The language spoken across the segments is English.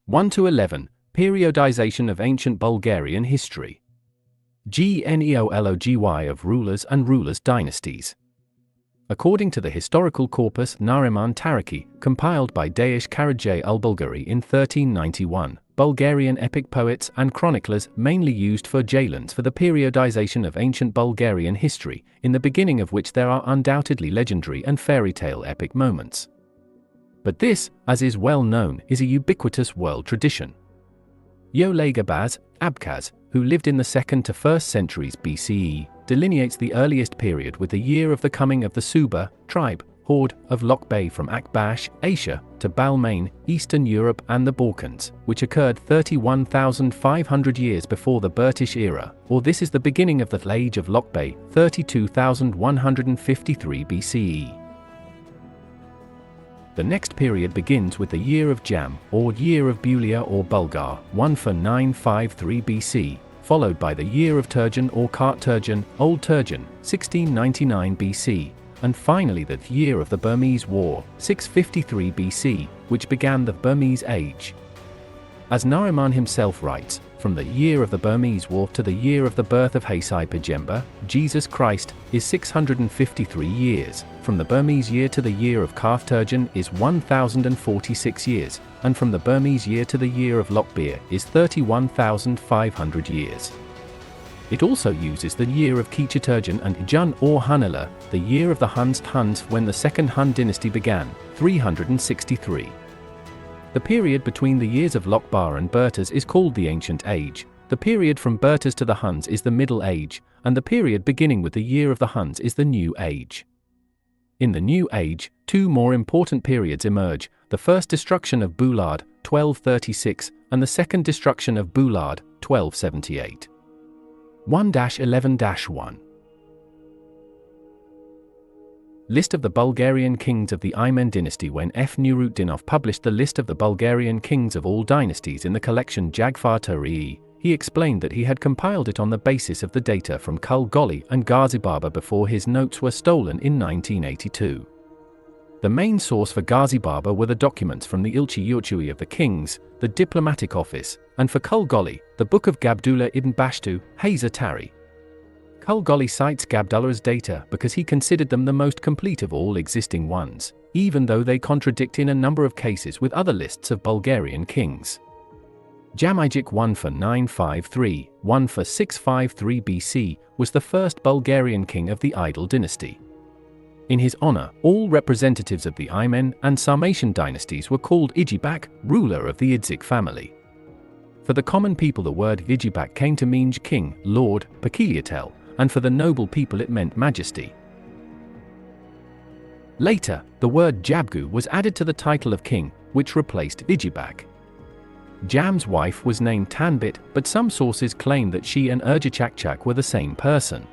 1–11, Periodization of Ancient Bulgarian History. Genealogy of Rulers and Rulers' Dynasties. According to the historical corpus Nariman Tarikhy, compiled by Dayış Karaca ul-Bulgari in 1391, Bulgarian epic poets and chroniclers mainly used for Jalans for the periodization of ancient Bulgarian history, in the beginning of which there are undoubtedly legendary and fairy tale epic moments. But this, as is well known, is a ubiquitous world tradition. Yolagabaz, Abkhaz, who lived in the 2nd to 1st centuries B.C.E., delineates the earliest period with the year of the coming of the Suba tribe, horde, of Lokbeyr from Akbash, Asia, to Balmain, Eastern Europe and the Balkans, which occurred 31,500 years before the British era, or this is the beginning of the Age of Lokbeyr, 32,153 B.C.E. The next period begins with the year of Jam, or year of Bulia or Bulgar, 1–953 BC, followed by the year of Turjan or Kart-Turjan, Old Turjan, 1699 BC, and finally the year of the Burmese War, 653 BC, which began the Burmese Age. As Nariman himself writes, from the year of the Burmese War to the year of the birth of Hasai Pajemba, Jesus Christ, is 653 years, from the Burmese year to the year of Kart-Turjan is 1046 years, and from the Burmese year to the year of Lokbeyr is 31,500 years. It also uses the year of Kichaturjan and Jun or Hunala, the year of the Huns when the Second Hun dynasty began, 363. The period between the years of Lokbeyr and Burtas is called the Ancient Age, the period from Burtas to the Huns is the Middle Age, and the period beginning with the year of the Huns is the New Age. In the New Age, two more important periods emerge, the first destruction of Bulad, 1236, and the second destruction of Bulad, 1278. 1–11–1. List of the Bulgarian kings of the Imen Dynasty. When F. Nuruddinov published the list of the Bulgarian kings of all dynasties in the collection Jagfar Tarihy, he explained that he had compiled it on the basis of the data from Kulgoli and Gazibaba before his notes were stolen in 1982. The main source for Gazibaba were the documents from the Ilchi Yurchui of the Kings, the Diplomatic Office, and for Kulgoli, the Book of Gabdullah ibn Bashtu, Hayza Tari. Kulgoli cites Gabdullah's data because he considered them the most complete of all existing ones, even though they contradict in a number of cases with other lists of Bulgarian kings. Jam-Ijik 1–953, 1–653 BC, was the first Bulgarian king of the Idel dynasty. In his honor, all representatives of the Imen and Sarmatian dynasties were called Ijibak, ruler of the Idzik family. For the common people the word Ijibak came to mean king, lord, Pakiliatel, and for the noble people it meant majesty. Later, the word Jabgu was added to the title of king, which replaced Ijibak. Jam's wife was named Tanbit, but some sources claim that she and Urjachakchak were the same person.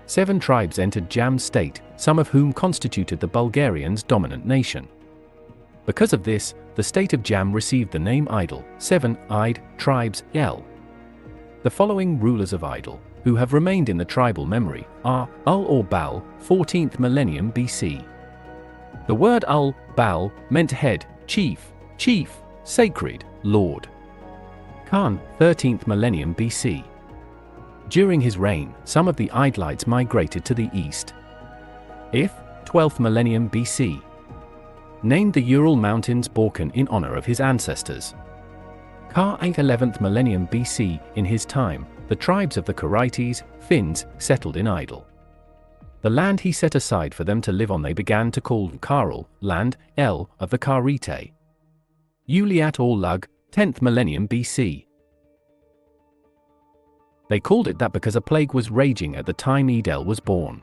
7 tribes entered Jam's state, some of whom constituted the Bulgarians' dominant nation. Because of this, the state of Jam received the name Idel, 7 Id, tribes, El. The following rulers of Idel, who have remained in the tribal memory, are Ul or Bal, 14th millennium BC. The word Ul, Bal, meant head, chief, sacred, lord. Khan, 13th millennium BC. During his reign, some of the Idelites migrated to the east. If, 12th millennium BC. Named the Ural Mountains Balkan in honor of his ancestors. Ka 8th 11th millennium BC, in his time, the tribes of the Cretes, Finns, settled in Idel. The land he set aside for them to live on they began to call Karel, land, El, of the Karite. Ulyat or Lug, 10th millennium BC. They called it that because a plague was raging at the time Idel was born.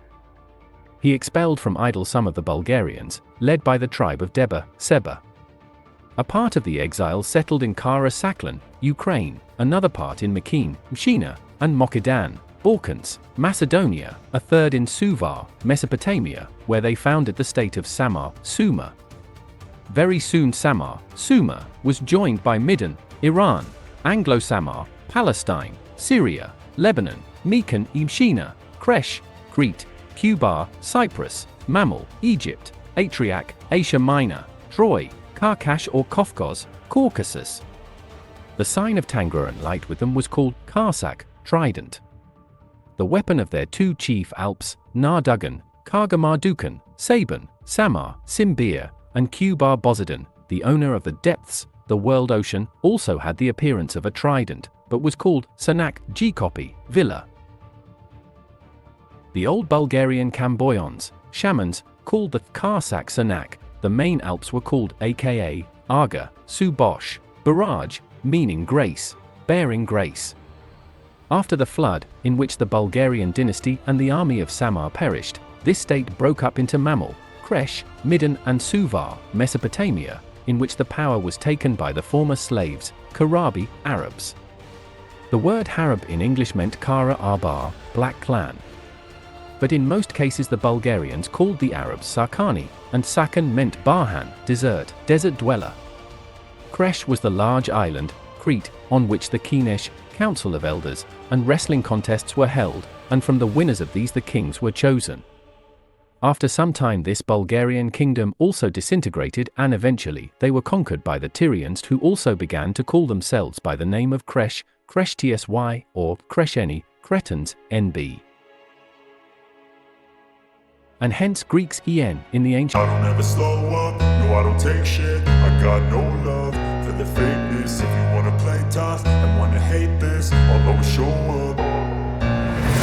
He expelled from Idel some of the Bulgarians, led by the tribe of Deba, Seba. A part of the exiles settled in Kara Saklan, Ukraine, another part in Makin, Mshina, and Mokhidan, Balkans, Macedonia, a third in Suvar, Mesopotamia, where they founded the state of Samar, Sumer. Very soon Samar, Sumer, was joined by Midan, Iran, Anglo-Samar, Palestine, Syria, Lebanon, Meccan, Mshina, Kresh, Crete, Cuba, Cyprus, Mammal, Egypt, Atriac, Asia Minor, Troy, Caucasus or Caucasus, The sign of Tangra and light with them was called Karsak, trident. The weapon of their two chief Alps, Nardugan, Kargamardukan, Saban, Samar, Simbir, and Kubar Bozidon, the owner of the depths, the world ocean, also had the appearance of a trident, but was called Sanak Jikopi, Villa. The old Bulgarian Kamboyans, shamans, called the Karsak Sanak. The main Alps were called aka Arga, Subosh, Barrage, meaning grace, bearing grace. After the flood, in which the Bulgarian dynasty and the army of Samar perished, this state broke up into Mamel, Kresh, Midden and Suvar, Mesopotamia, in which the power was taken by the former slaves, Karabi, Arabs. The word Harab in English meant Kara Arbar, black clan. But in most cases the Bulgarians called the Arabs Sakani, and Sakan meant Barhan, desert dweller. Kresh was the large island, Crete, on which the Kinesh, council of elders, and wrestling contests were held, and from the winners of these the kings were chosen. After some time this Bulgarian kingdom also disintegrated and eventually they were conquered by the Tyrians, who also began to call themselves by the name of Kresh, Kreshtsy, or Kresheni, Cretans, NB. And hence Greeks en in the ancient. I don't ever slow up, no I don't take shit. I got no love for the fakeness. If you wanna play tough and wanna hate this, I'll always show up.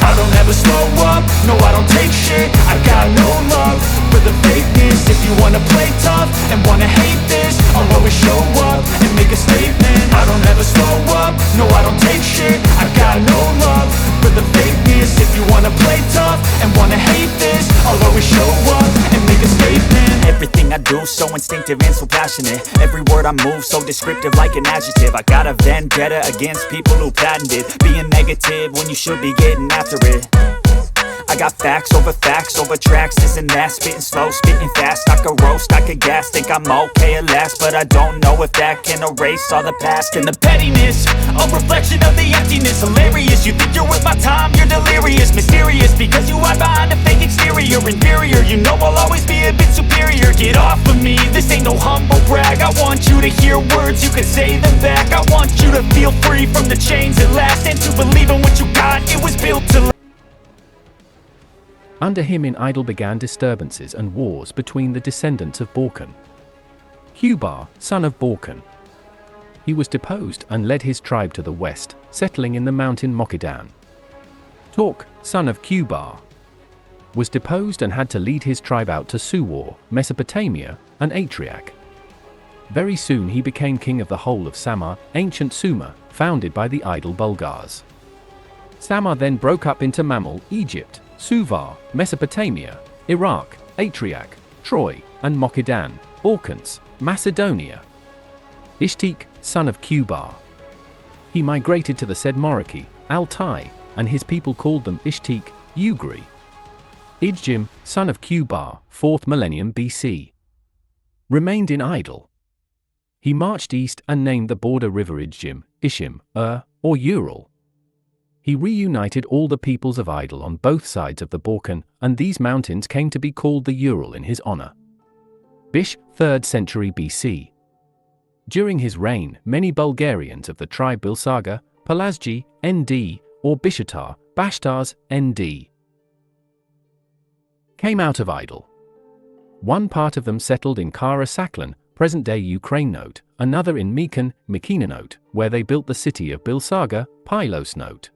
I don't ever slow up, no I don't take shit. I got no love for the fakeness. If you wanna play tough and wanna hate this, I'll always show up and make a statement. I don't ever slow up, no I don't take shit. I got no love for the fakeness. If you wanna play tough and wanna hate this, I'll always show up and make a statement. Everything I do so instinctive and so passionate. Every word I move so descriptive like an adjective. I got a vendetta against people who patented being negative when you should be getting after it. I got facts over tracks, this and that. Spitting slow, spitting fast. I could roast, I could gas. Think I'm okay at last, but I don't know if that can erase all the past. And the pettiness, a reflection of the emptiness. Hilarious, you think you're worth my time, you're delirious. Mysterious, because you hide behind a fake exterior. Inferior, you know I'll always be a bit superior. Get off of me, this ain't no humble brag. I want you to hear words, you can say them back. I want you to feel free from the chains at last, and to believe in what you got, it was built to last. Under him in Idel began disturbances and wars between the descendants of Borcan. Kubar, son of Borcan. He was deposed and led his tribe to the west, settling in the mountain Mokidan. Tork, son of Kubar, was deposed and had to lead his tribe out to Suwar, Mesopotamia, and Atriac. Very soon he became king of the whole of Samar, ancient Sumer, founded by the Idel Bulgars. Samar then broke up into Mamel, Egypt, Suvar, Mesopotamia, Iraq, Atriac, Troy, and Mokidan, Orkans, Macedonia. Ishtik, son of Kubar. He migrated to the said Moriki, Altai, and his people called them Ishtik, Ugri. Idjim, son of Kubar, 4th millennium B.C. remained in Idel. He marched east and named the border river Idjim, Ishim, or Ural. He reunited all the peoples of Idel on both sides of the Borcan, and these mountains came to be called the Ural in his honor. Bish, 3rd century BC. During his reign, many Bulgarians of the tribe Bilsaga, Palazji, ND, or Bishatar, Bashtars, ND, came out of Idel. One part of them settled in Kara Saklan, present-day Ukraine note, another in Mekan, Mykina note, where they built the city of Bilsaga, Pylos note.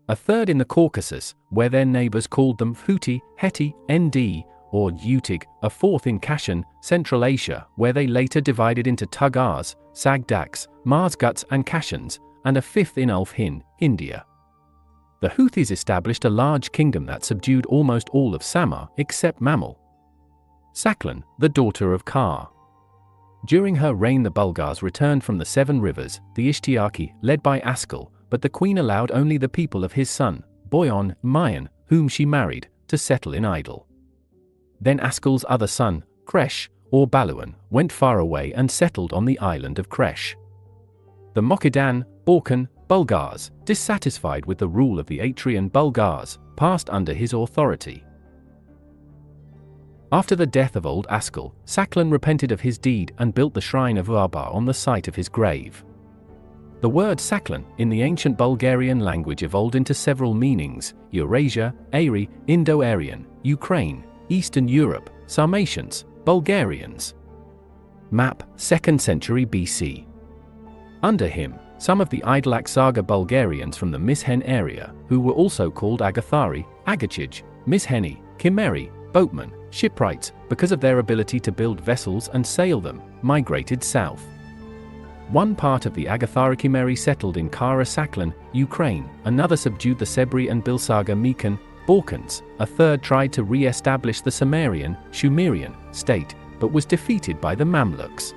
A third in the Caucasus, where their neighbors called them Futi, Heti, Nd, or Utig, a fourth in Kashan, Central Asia, where they later divided into Tagars, Sagdaks, Marsguts and Kashans, and a fifth in Ulf-Hin, India. The Houthis established a large kingdom that subdued almost all of Samar except Mamel. Saklan, the daughter of Kar. During her reign the Bulgars returned from the Seven Rivers, the Ishtiaki, led by Askell, but the queen allowed only the people of his son, Boyon, Mayan, whom she married, to settle in Idel. Then Askell's other son, Kresh, or Baluan, went far away and settled on the island of Kresh. The Mokidan, Borcan, Bulgars, dissatisfied with the rule of the Atrian Bulgars, passed under his authority. After the death of old Askell, Saklan repented of his deed and built the shrine of Uaba on the site of his grave. The word Saklan in the ancient Bulgarian language evolved into several meanings: Eurasia, Ari, Indo-Aryan, Ukraine, Eastern Europe, Sarmatians, Bulgarians. Map, 2nd century BC. Under him, some of the Idel Saga Bulgarians from the Mishen area, who were also called Agathari, Agachij, Misheni, Kimeri, boatmen, shipwrights, because of their ability to build vessels and sail them, migrated south. One part of the Agathari Kimeri settled in Kara Saklan, Ukraine, another subdued the Sebri and Bilsaga Mekan, Balkans, a third tried to re-establish the Sumerian, Shumerian, state, but was defeated by the Mamluks.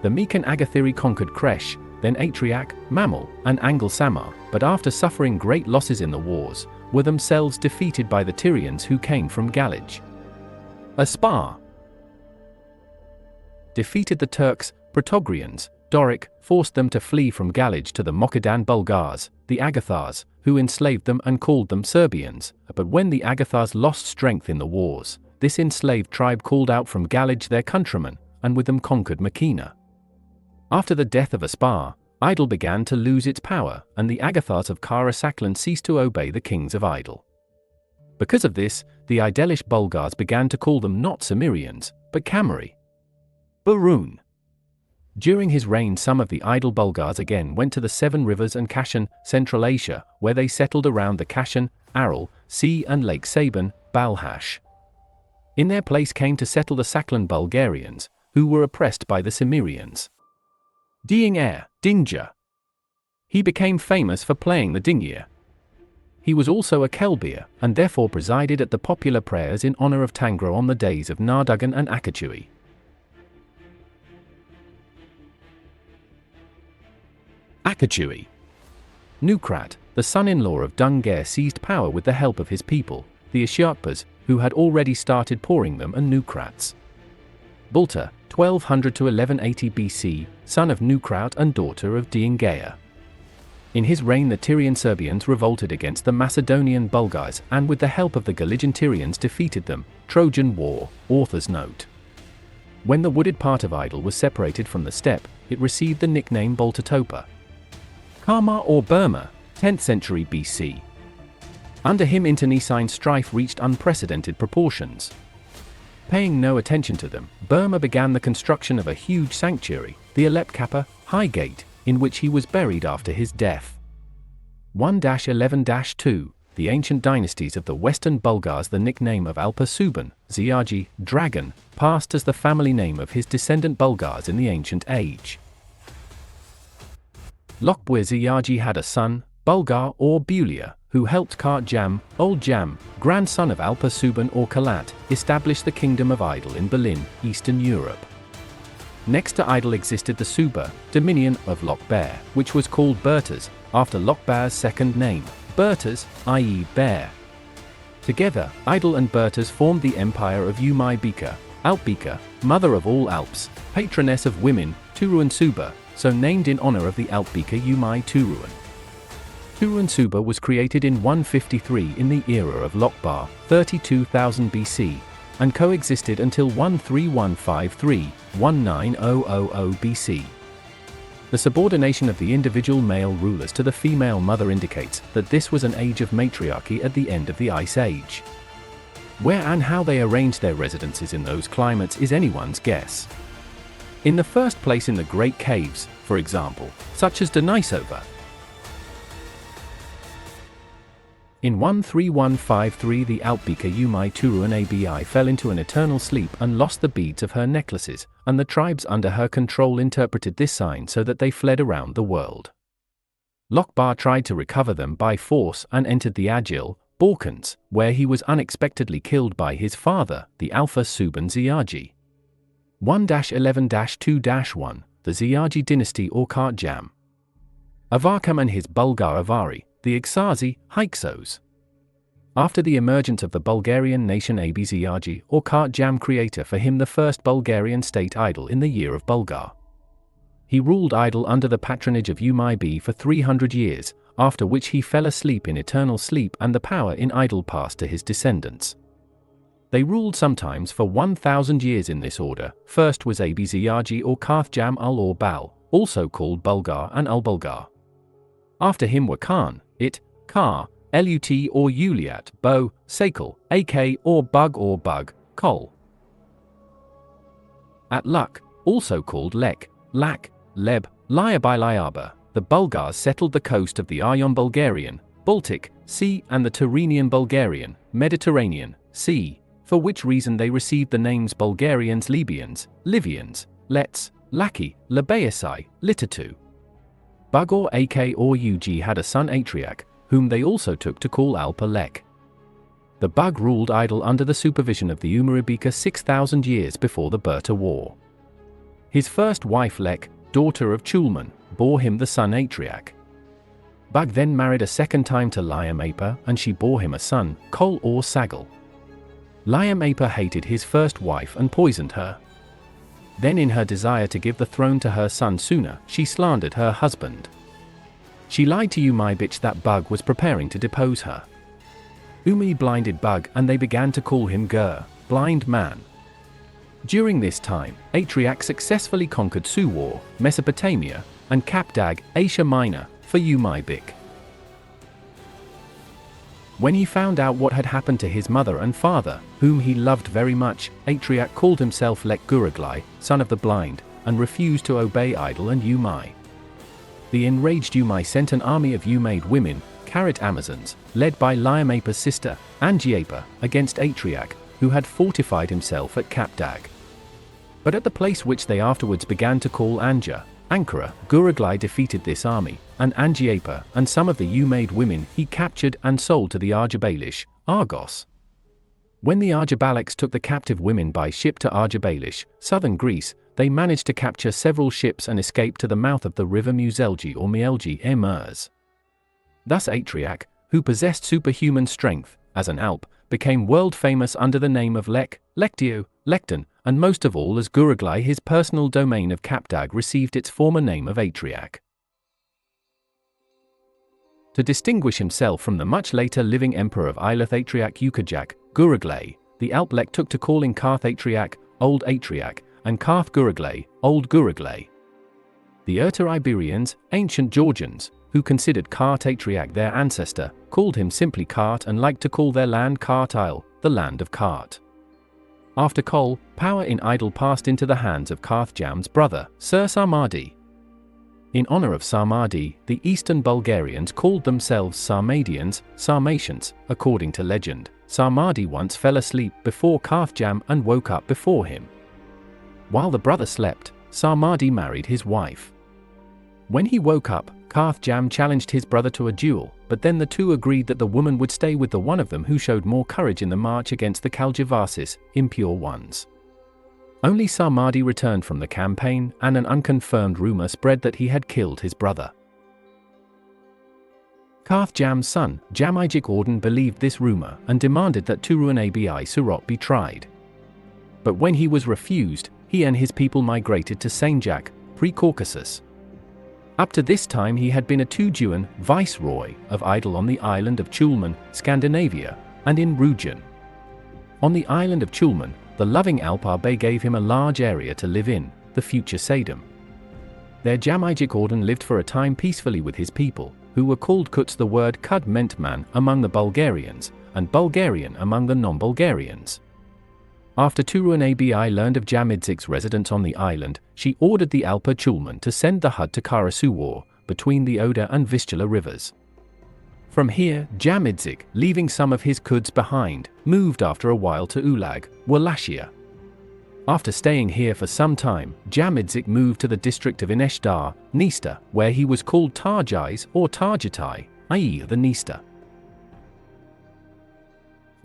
The Mekan Agathiri conquered Kresh, then Atriac, Mamel, and Angle Samar, but after suffering great losses in the wars, were themselves defeated by the Tyrians who came from Galij. Aspar defeated the Turks, Protogrians. Doric forced them to flee from Galij to the Mokadan Bulgars, the Agathars, who enslaved them and called them Serbians, but when the Agathars lost strength in the wars, this enslaved tribe called out from Galij their countrymen, and with them conquered Mekina. After the death of Aspar, Idel began to lose its power, and the Agathars of Kara Saklan ceased to obey the kings of Idel. Because of this, the Idelish Bulgars began to call them not Cimmerians, but Kamari. Barun. During his reign, some of the Idel Bulgars again went to the Seven Rivers and Kashan, Central Asia, where they settled around the Kashan, Aral, Sea and Lake Saban, Balhash. In their place came to settle the Saklan Bulgarians, who were oppressed by the Cimmerians. Dingir, Dinja. He became famous for playing the Dingir. He was also a Kelbir, and therefore presided at the popular prayers in honor of Tangra on the days of Nardugan and Akachui. Akachui. Nukrat, the son-in-law of Dungir, seized power with the help of his people, the Ashiatpas, who had already started pouring them and Nukrats. Bulta, 1200 to 1180 BC, son of Nukrat and daughter of Dingir. In his reign the Tyrian Serbians revolted against the Macedonian Bulgars and with the help of the Galician Tyrians defeated them. Trojan War, author's note. When the wooded part of Idel was separated from the steppe, it received the nickname Baltatopa. Kama or Burma, 10th century BC. Under him internecine strife reached unprecedented proportions. Paying no attention to them, Burma began the construction of a huge sanctuary, the Alepkapa, High Gate, in which he was buried after his death. 1-11-2, the ancient dynasties of the Western Bulgars. The nickname of Alpa Suban, Ziarji, dragon, passed as the family name of his descendant Bulgars in the ancient age. Lokbeyr Ziarji had a son, Bulgar or Bulia, who helped Kart Jam, Old Jam, grandson of Alpa Suban or Kalat, establish the Kingdom of Idel in Berlin, Eastern Europe. Next to Idel existed the Suba, dominion of Lokbeyr, which was called Bertas, after Lokbeyr's second name, Bertas, i.e. bear. Together, Idel and Bertas formed the empire of Umaybika, Alpbika, mother of all Alps, patroness of women, Turuan Suba, so named in honor of the Alpbika Umay Turuan. Turuan Suba was created in 153 in the era of Lokbeyr, 32,000 BC, and coexisted until 13153, 19000 BC. The subordination of the individual male rulers to the female mother indicates that this was an age of matriarchy at the end of the Ice Age. Where and how they arranged their residences in those climates is anyone's guess. In the first place in the Great Caves, for example, such as Denisova. In 13153 the Alpbika Umay Turuan Abi fell into an eternal sleep and lost the beads of her necklaces, and the tribes under her control interpreted this sign so that they fled around the world. Lokbeyr tried to recover them by force and entered the Agil, Balkans, where he was unexpectedly killed by his father, the Alpha Suban Ziarji. 1-11-2-1, the Ziarji dynasty or Kart Jam. Avarkam and his Bulgar Avari, the Ixazi, Hyksos. After the emergence of the Bulgarian nation Abi Ziarji or Kart Jam creator for him the first Bulgarian state Idel in the year of Bulgar. He ruled Idel under the patronage of Umaybi for 300 years, after which he fell asleep in eternal sleep and the power in Idel passed to his descendants. They ruled sometimes for 1,000 years in this order. First was Abi Ziarji or Karth Jam ul or Bal, also called Bulgar and Ul-Bulgar. After him were Khan, It, Kar, Lut or Ulyat, Bo, Sakal, Ak or Bug, Kol. At Luk, also called Lek, Lak, Leb, Lyaba, the Bulgars settled the coast of the Ion Bulgarian, Baltic Sea and the Tyrrhenian Bulgarian, Mediterranean Sea, for which reason they received the names Bulgarians, Libyans, Livians, Lets, Laki, Labaeusai, Litatu. Bug or Ak or Ug had a son Atriac, whom they also took to call Alpa Lek. The Bug ruled Idel under the supervision of the Umaribika 6,000 years before the Berta War. His first wife Lek, daughter of Chulman, bore him the son Atriac. Bug then married a second time to Lyam-Apa and she bore him a son, Kol or Sagal. Lyam-Apa hated his first wife and poisoned her. Then in her desire to give the throne to her son sooner, she slandered her husband. She lied to Umi-Bitch that Bug was preparing to depose her. Umi blinded Bug and they began to call him Gur, blind man. During this time, Atriac successfully conquered Suwar, Mesopotamia, and Kapdag, Asia Minor, for Umi-Bik. When he found out what had happened to his mother and father, whom he loved very much, Atriac called himself Lek Guraglai, son of the blind, and refused to obey Idel and Umi. The enraged Umi sent an army of Umaid women, Carrot Amazons, led by Lyam-Apa's sister, Angiapa, against Atriac, who had fortified himself at Kapdag. But at the place which they afterwards began to call Anja, Ankara, Guraglai defeated this army, and Angiapa and some of the Umaid women he captured and sold to the Argybalish, Argos. When the Argybalics took the captive women by ship to Argybalish, southern Greece, they managed to capture several ships and escape to the mouth of the river Muselgi or Mielgi Emers. Thus Atriac, who possessed superhuman strength, as an Alp, became world famous under the name of Lek, Lectio, Lecton, and most of all as Guraglai. His personal domain of Kapdag received its former name of Atriac. To distinguish himself from the much later living emperor of Eilath Atriac Ukajak, Guraglai, the Alp Lek took to calling Karth Atriac, Old Atriac, and Karth Guraglai, Old Guraglai. The Iberians, ancient Georgians, who considered Kart Atriac their ancestor, called him simply Kart and liked to call their land Kart Isle, the land of Kart. After Kol, power in Idel passed into the hands of Karthjam's brother, Sir Sarmadi. In honor of Sarmadi, the eastern Bulgarians called themselves Sarmadians, Sarmatians. According to legend, Sarmadi once fell asleep before Karthjam and woke up before him. While the brother slept, Sarmadi married his wife. When he woke up, Karthjam challenged his brother to a duel, but then the two agreed that the woman would stay with the one of them who showed more courage in the march against the Kaljivasis, impure ones. Only Sarmadi returned from the campaign, and an unconfirmed rumor spread that he had killed his brother. Karthjam's son, Jam-Ijik Orden, believed this rumor and demanded that Turuan Abi Surot be tried. But when he was refused, he and his people migrated to Sanjak, pre-Caucasus. Up to this time he had been a Tujuan, viceroy, of Idel on the island of Chulman, Scandinavia, and in Rujan. On the island of Chulman, the loving Alpar Bey gave him a large area to live in, the future Sadum. There Jam-Ijik Orden lived for a time peacefully with his people, who were called Kuts. The word Kud meant man among the Bulgarians, and Bulgarian among the non-Bulgarians. After Turuan Abi learned of Jam-Ijik's residence on the island, she ordered the Alpa Chulman to send the Hud to Karasuwar, between the Oder and Vistula rivers. From here, Jam-Ijik, leaving some of his Kuds behind, moved after a while to Ulag, Wallachia. After staying here for some time, Jam-Ijik moved to the district of Ineshdar, Nista, where he was called Tarjais or Tarjatai, i.e. the Nista.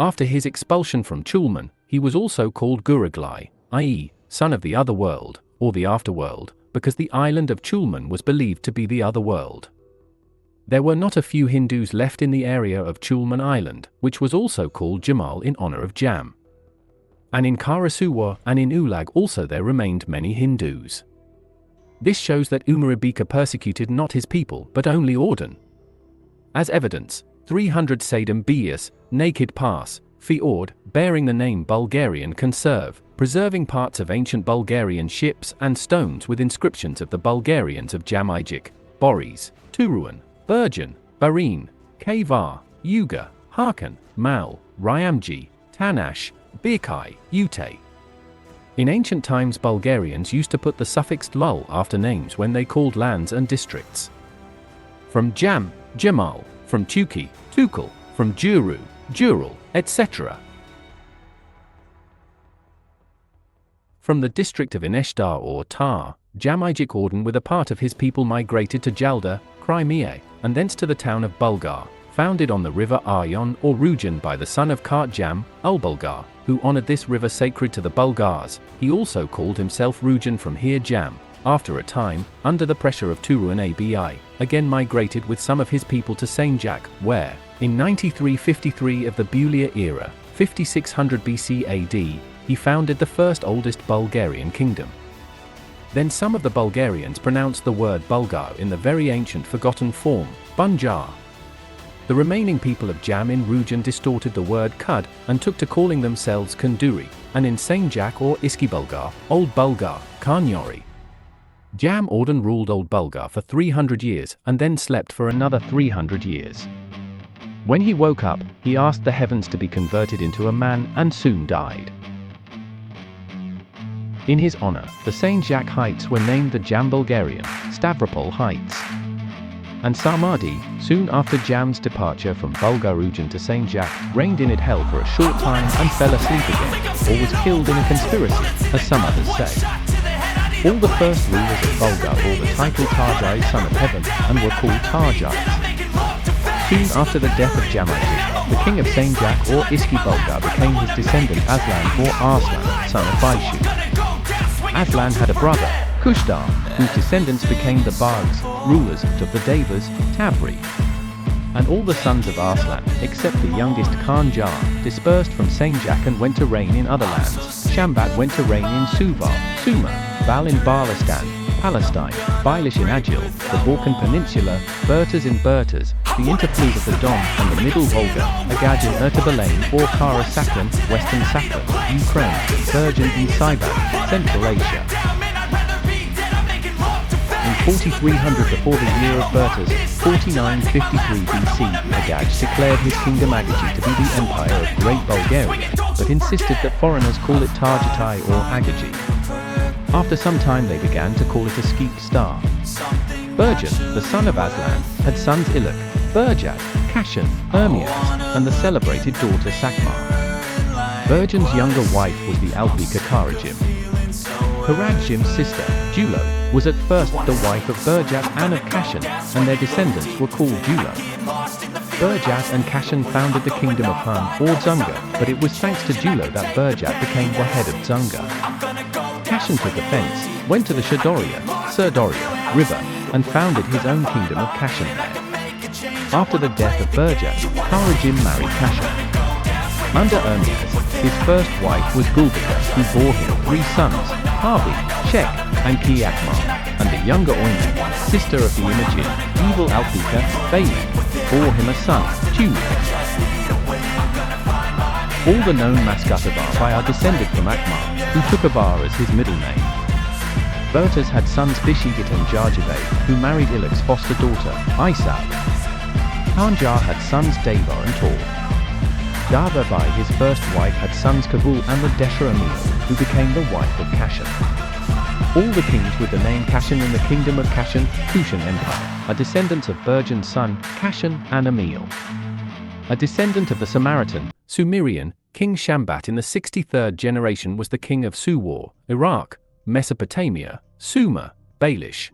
After his expulsion from Chulman, he was also called Guraglai, i.e., son of the other world, or the afterworld, because the island of Chulman was believed to be the other world. There were not a few Hindus left in the area of Chulman Island, which was also called Jamal in honor of Jam. And in Karasuwar and in Ulag also there remained many Hindus. This shows that Umaribika persecuted not his people but only Orden. As evidence, 300 Sadum Bias, Naked Pass, Fjord, bearing the name Bulgarian conserve, preserving parts of ancient Bulgarian ships and stones with inscriptions of the Bulgarians of Jam-Ijik, Boris, Turuan, Bergen, Barin, Kvar, Uga, Harkan, Mal, Ryamji, Tanash, Birkai, Ute. In ancient times, Bulgarians used to put the suffix lul after names when they called lands and districts. From Jam, Jamal, from Tuki, Tukul, from Juru, Jural, etc. From the district of Ineshdar or Tar, Jam-Ijik Orden with a part of his people migrated to Jalda, Crimea, and thence to the town of Bulgar, founded on the river Aryon or Rujan by the son of Kart Jam, Ul-Bulgar, who honored this river sacred to the Bulgars. He also called himself Rujan from here Jam. After a time, under the pressure of Turuan Abi, again migrated with some of his people to Saint-Jacques, where, in 9353 of the Bulgaria era, 5600 BC AD, he founded the first oldest Bulgarian kingdom. Then some of the Bulgarians pronounced the word Bulgar in the very ancient forgotten form, Bunjar. The remaining people of Jam in Rujan distorted the word Kud and took to calling themselves Kunduri, and in Saint-Jacques or Iski-Bulgar, Old Bulgar, Karnyori. Jam Orden ruled Old Bulgar for 300 years and then slept for another 300 years. When he woke up, he asked the heavens to be converted into a man and soon died. In his honor, the Saint-Jacques Heights were named the Jam Bulgarian, Stavropol Heights. And Samadhi, soon after Jam's departure from Bulgarujan to Saint-Jacques, reigned in it hell for a short time and fell asleep again, or was killed in a conspiracy, as some others say. All the first rulers of Bulgar bore the title Tarjai, son of heaven, and were called Tarjais. Soon after the death of Jam-Ijik, the king of Saint-Jacques or Iski-Bulgar became his descendant Aslan or Arslan, son of Baishu. Aslan had a brother, Kushdar, whose descendants became the Bargs, rulers of the Devas, Tavri. And all the sons of Arslan, except the youngest Khanjar, dispersed from Saint-Jacques and went to reign in other lands. Shambat went to reign in Suvar, Sumer, Bal in Balistan, Palestine, Bailish in Agil, the Balkan Peninsula, Bertas in Bertas, the interfleet of the Don and the Middle Volga, Agaj in Ertabalane or Kara Sakhalin, Western Sakhalin, Ukraine, Virgin in Sivan, Central Asia. In 4300 before the year of Bertas, 4953 BC, Agaj declared his kingdom Agaji to be the empire of Great Bulgaria, but insisted that foreigners call it Tarjitai or Agaji. After some time they began to call it a skeet star. Bergen, the son of Aslan, had sons Iluk, Berjat, Kashan, Ermias, and the celebrated daughter Sakmar. Bergen's younger wife was the Alpika Karajim. Karajim's sister, Julo, was at first the wife of Berjat and of Kashan, and their descendants were called Julo. Berjat and Kashan founded the kingdom of Hun or Zunga, but it was thanks to Julo that Berjat became the head of Zunga. Kashan took offense, went to the Surdoria river, and founded his own kingdom of Kashan there. After the death of Berjat, Karajim married Kashan. Under Ermias, his first wife was Gulbika, who bore him 3 sons, Harbi, Shek, and Kiakmar, and the younger Oimek, sister of the Imagin, evil Alpika, Balak, bore him a son, Tulik. All the known Maskatavar are descended from Akmar, who took Avar as his middle name. Bertas had sons Bishigit and Jarjave, who married Iluk's foster daughter, Isab. Khanjar had sons Devar and Tor. Darvabai, his first wife, had sons Kabul and the Deshra Emil, who became the wife of Kashan. All the kings with the name Kashan in the kingdom of Kashan, Kushan Empire, are descendants of Bergen's son, Kashan and Emil. A descendant of the Samaritan, Sumerian, King Shambat in the 63rd generation was the king of Suwar, Iraq, Mesopotamia, Sumer, Baelish.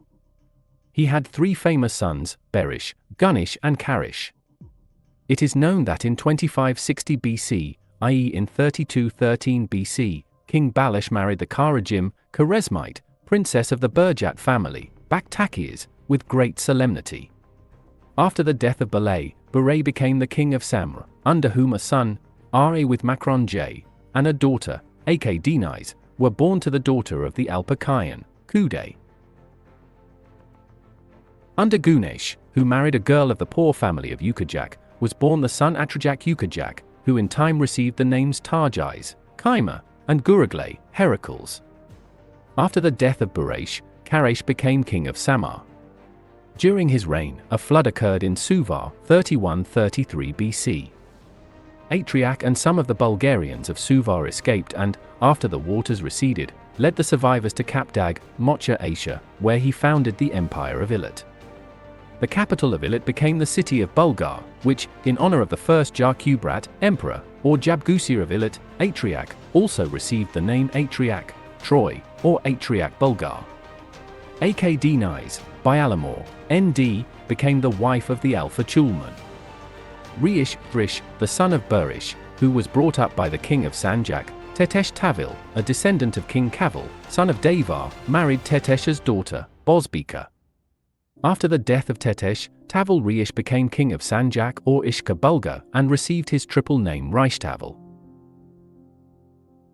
He had 3 famous sons, Berish, Gunish and Karish. It is known that in 2560 BC, i.e. in 3213 BC, King Balish married the Karajim, Khwarezmite, princess of the Berjat family, Baktakias, with great solemnity. After the death of Balay, Baray became the king of Samr, under whom a son, Ra with Macron J, and a daughter, Ak Dinais, were born to the daughter of the Alpakayan, Kude. Under Gunesh, who married a girl of the poor family of Ukajak, was born the son Atrajak Ukajak, who in time received the names Tarjais, Kaima, and Guraglay, Heracles. After the death of Baresh, Karesh became king of Samar. During his reign, a flood occurred in Suvar, 3133 BC. Atriac and some of the Bulgarians of Suvar escaped and, after the waters receded, led the survivors to Kapdag, Mocha Asia, where he founded the Empire of Ulyat. The capital of Ulyat became the city of Bulgar, which, in honor of the first Jagfar, emperor, or Jabgusir of Ulyat, Atriac, also received the name Atriac, Troy, or Atriac Bulgar. Akdniz, Bialamor, ND, became the wife of the Alpha Chulman. Reish, Vrish, the son of Burish, who was brought up by the king of Sanjak, Tetesh Tavil, a descendant of King Kavil, son of Davar, married Tetesh's daughter, Bozbika. After the death of Tetesh, Tavil Reish became king of Sanjak or Ishka Bulgar and received his triple name Reichtavil.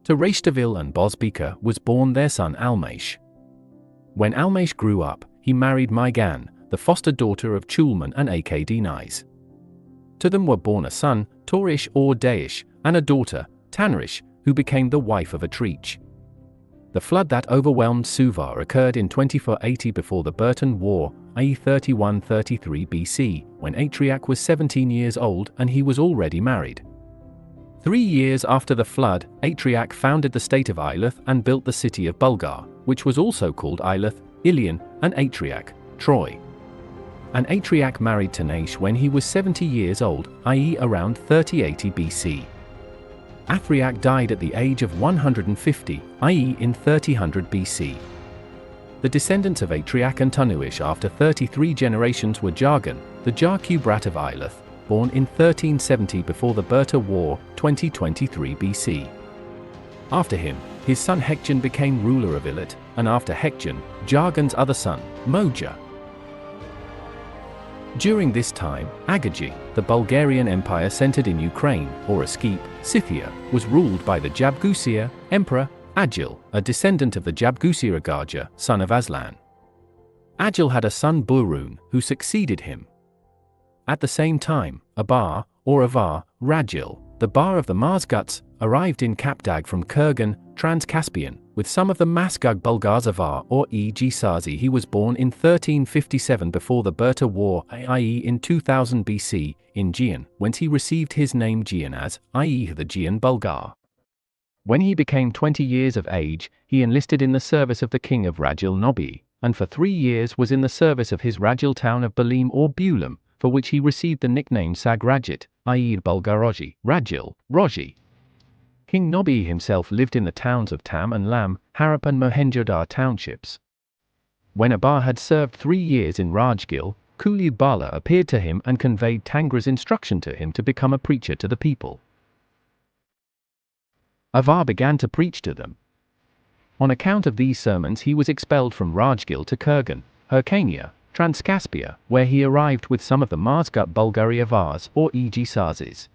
To Reichtavil and Bozbika was born their son Almash. When Almash grew up, he married Mygan, the foster daughter of Chulman and Akdniz. To them were born a son, Torish or Daish, and a daughter, Tanrish, who became the wife of Atrich. The flood that overwhelmed Suvar occurred in 2480 before the Burton War, i.e. 3133 BC, when Atriac was 17 years old and he was already married. 3 years after the flood, Atriac founded the state of Eilath and built the city of Bulgar, which was also called Eilath, Ilion, and Atriac, Troy. And Atriac married Tanaish when he was 70 years old, i.e. around 3080 BC. Athriac died at the age of 150, i.e. in 3000 BC. The descendants of Atriac and Tanuish after 33 generations were Jargon, the Jar-Kubrat of Eilath, born in 1370 before the Berta War, 2023 BC. After him, his son Hekjan became ruler of Ulyat, and after Hekjan, Jargon's other son, Moja. During this time, Agaji, the Bulgarian Empire centered in Ukraine, or Askeep, Scythia, was ruled by the Jabgusir Emperor, Agil, a descendant of the Jabgusir Agaja, son of Aslan. Agil had a son Burun, who succeeded him. At the same time, Abar, or Avar, Ragil, the Bar of the Marsguts, arrived in Kapdag from Kurgan, Trans-Caspian, with some of the Masgug Bulgars. Avar or E.G. Sazi. He was born in 1357 before the Berta War, i.e. in 2000 BC, in Gian, whence he received his name Gianaz, i.e. the Gian Bulgar. When he became 20 years of age, he enlisted in the service of the king of Ragil Nobi, and for 3 years was in the service of his Ragil town of Balim or Bulim, for which he received the nickname Sagrajit, i.e. Bulgaroji, Ragil, Roji. King Nobi himself lived in the towns of Tam and Lam, Harap and Mohenjo-Dar townships. When Abar had served 3 years in Rajgil, Kulib Bala appeared to him and conveyed Tangra's instruction to him to become a preacher to the people. Avar began to preach to them. On account of these sermons he was expelled from Rajgil to Kurgan, Hyrcania, Transcaspia, where he arrived with some of the Marsgut Bulgaria Avars or E.G. Sazis.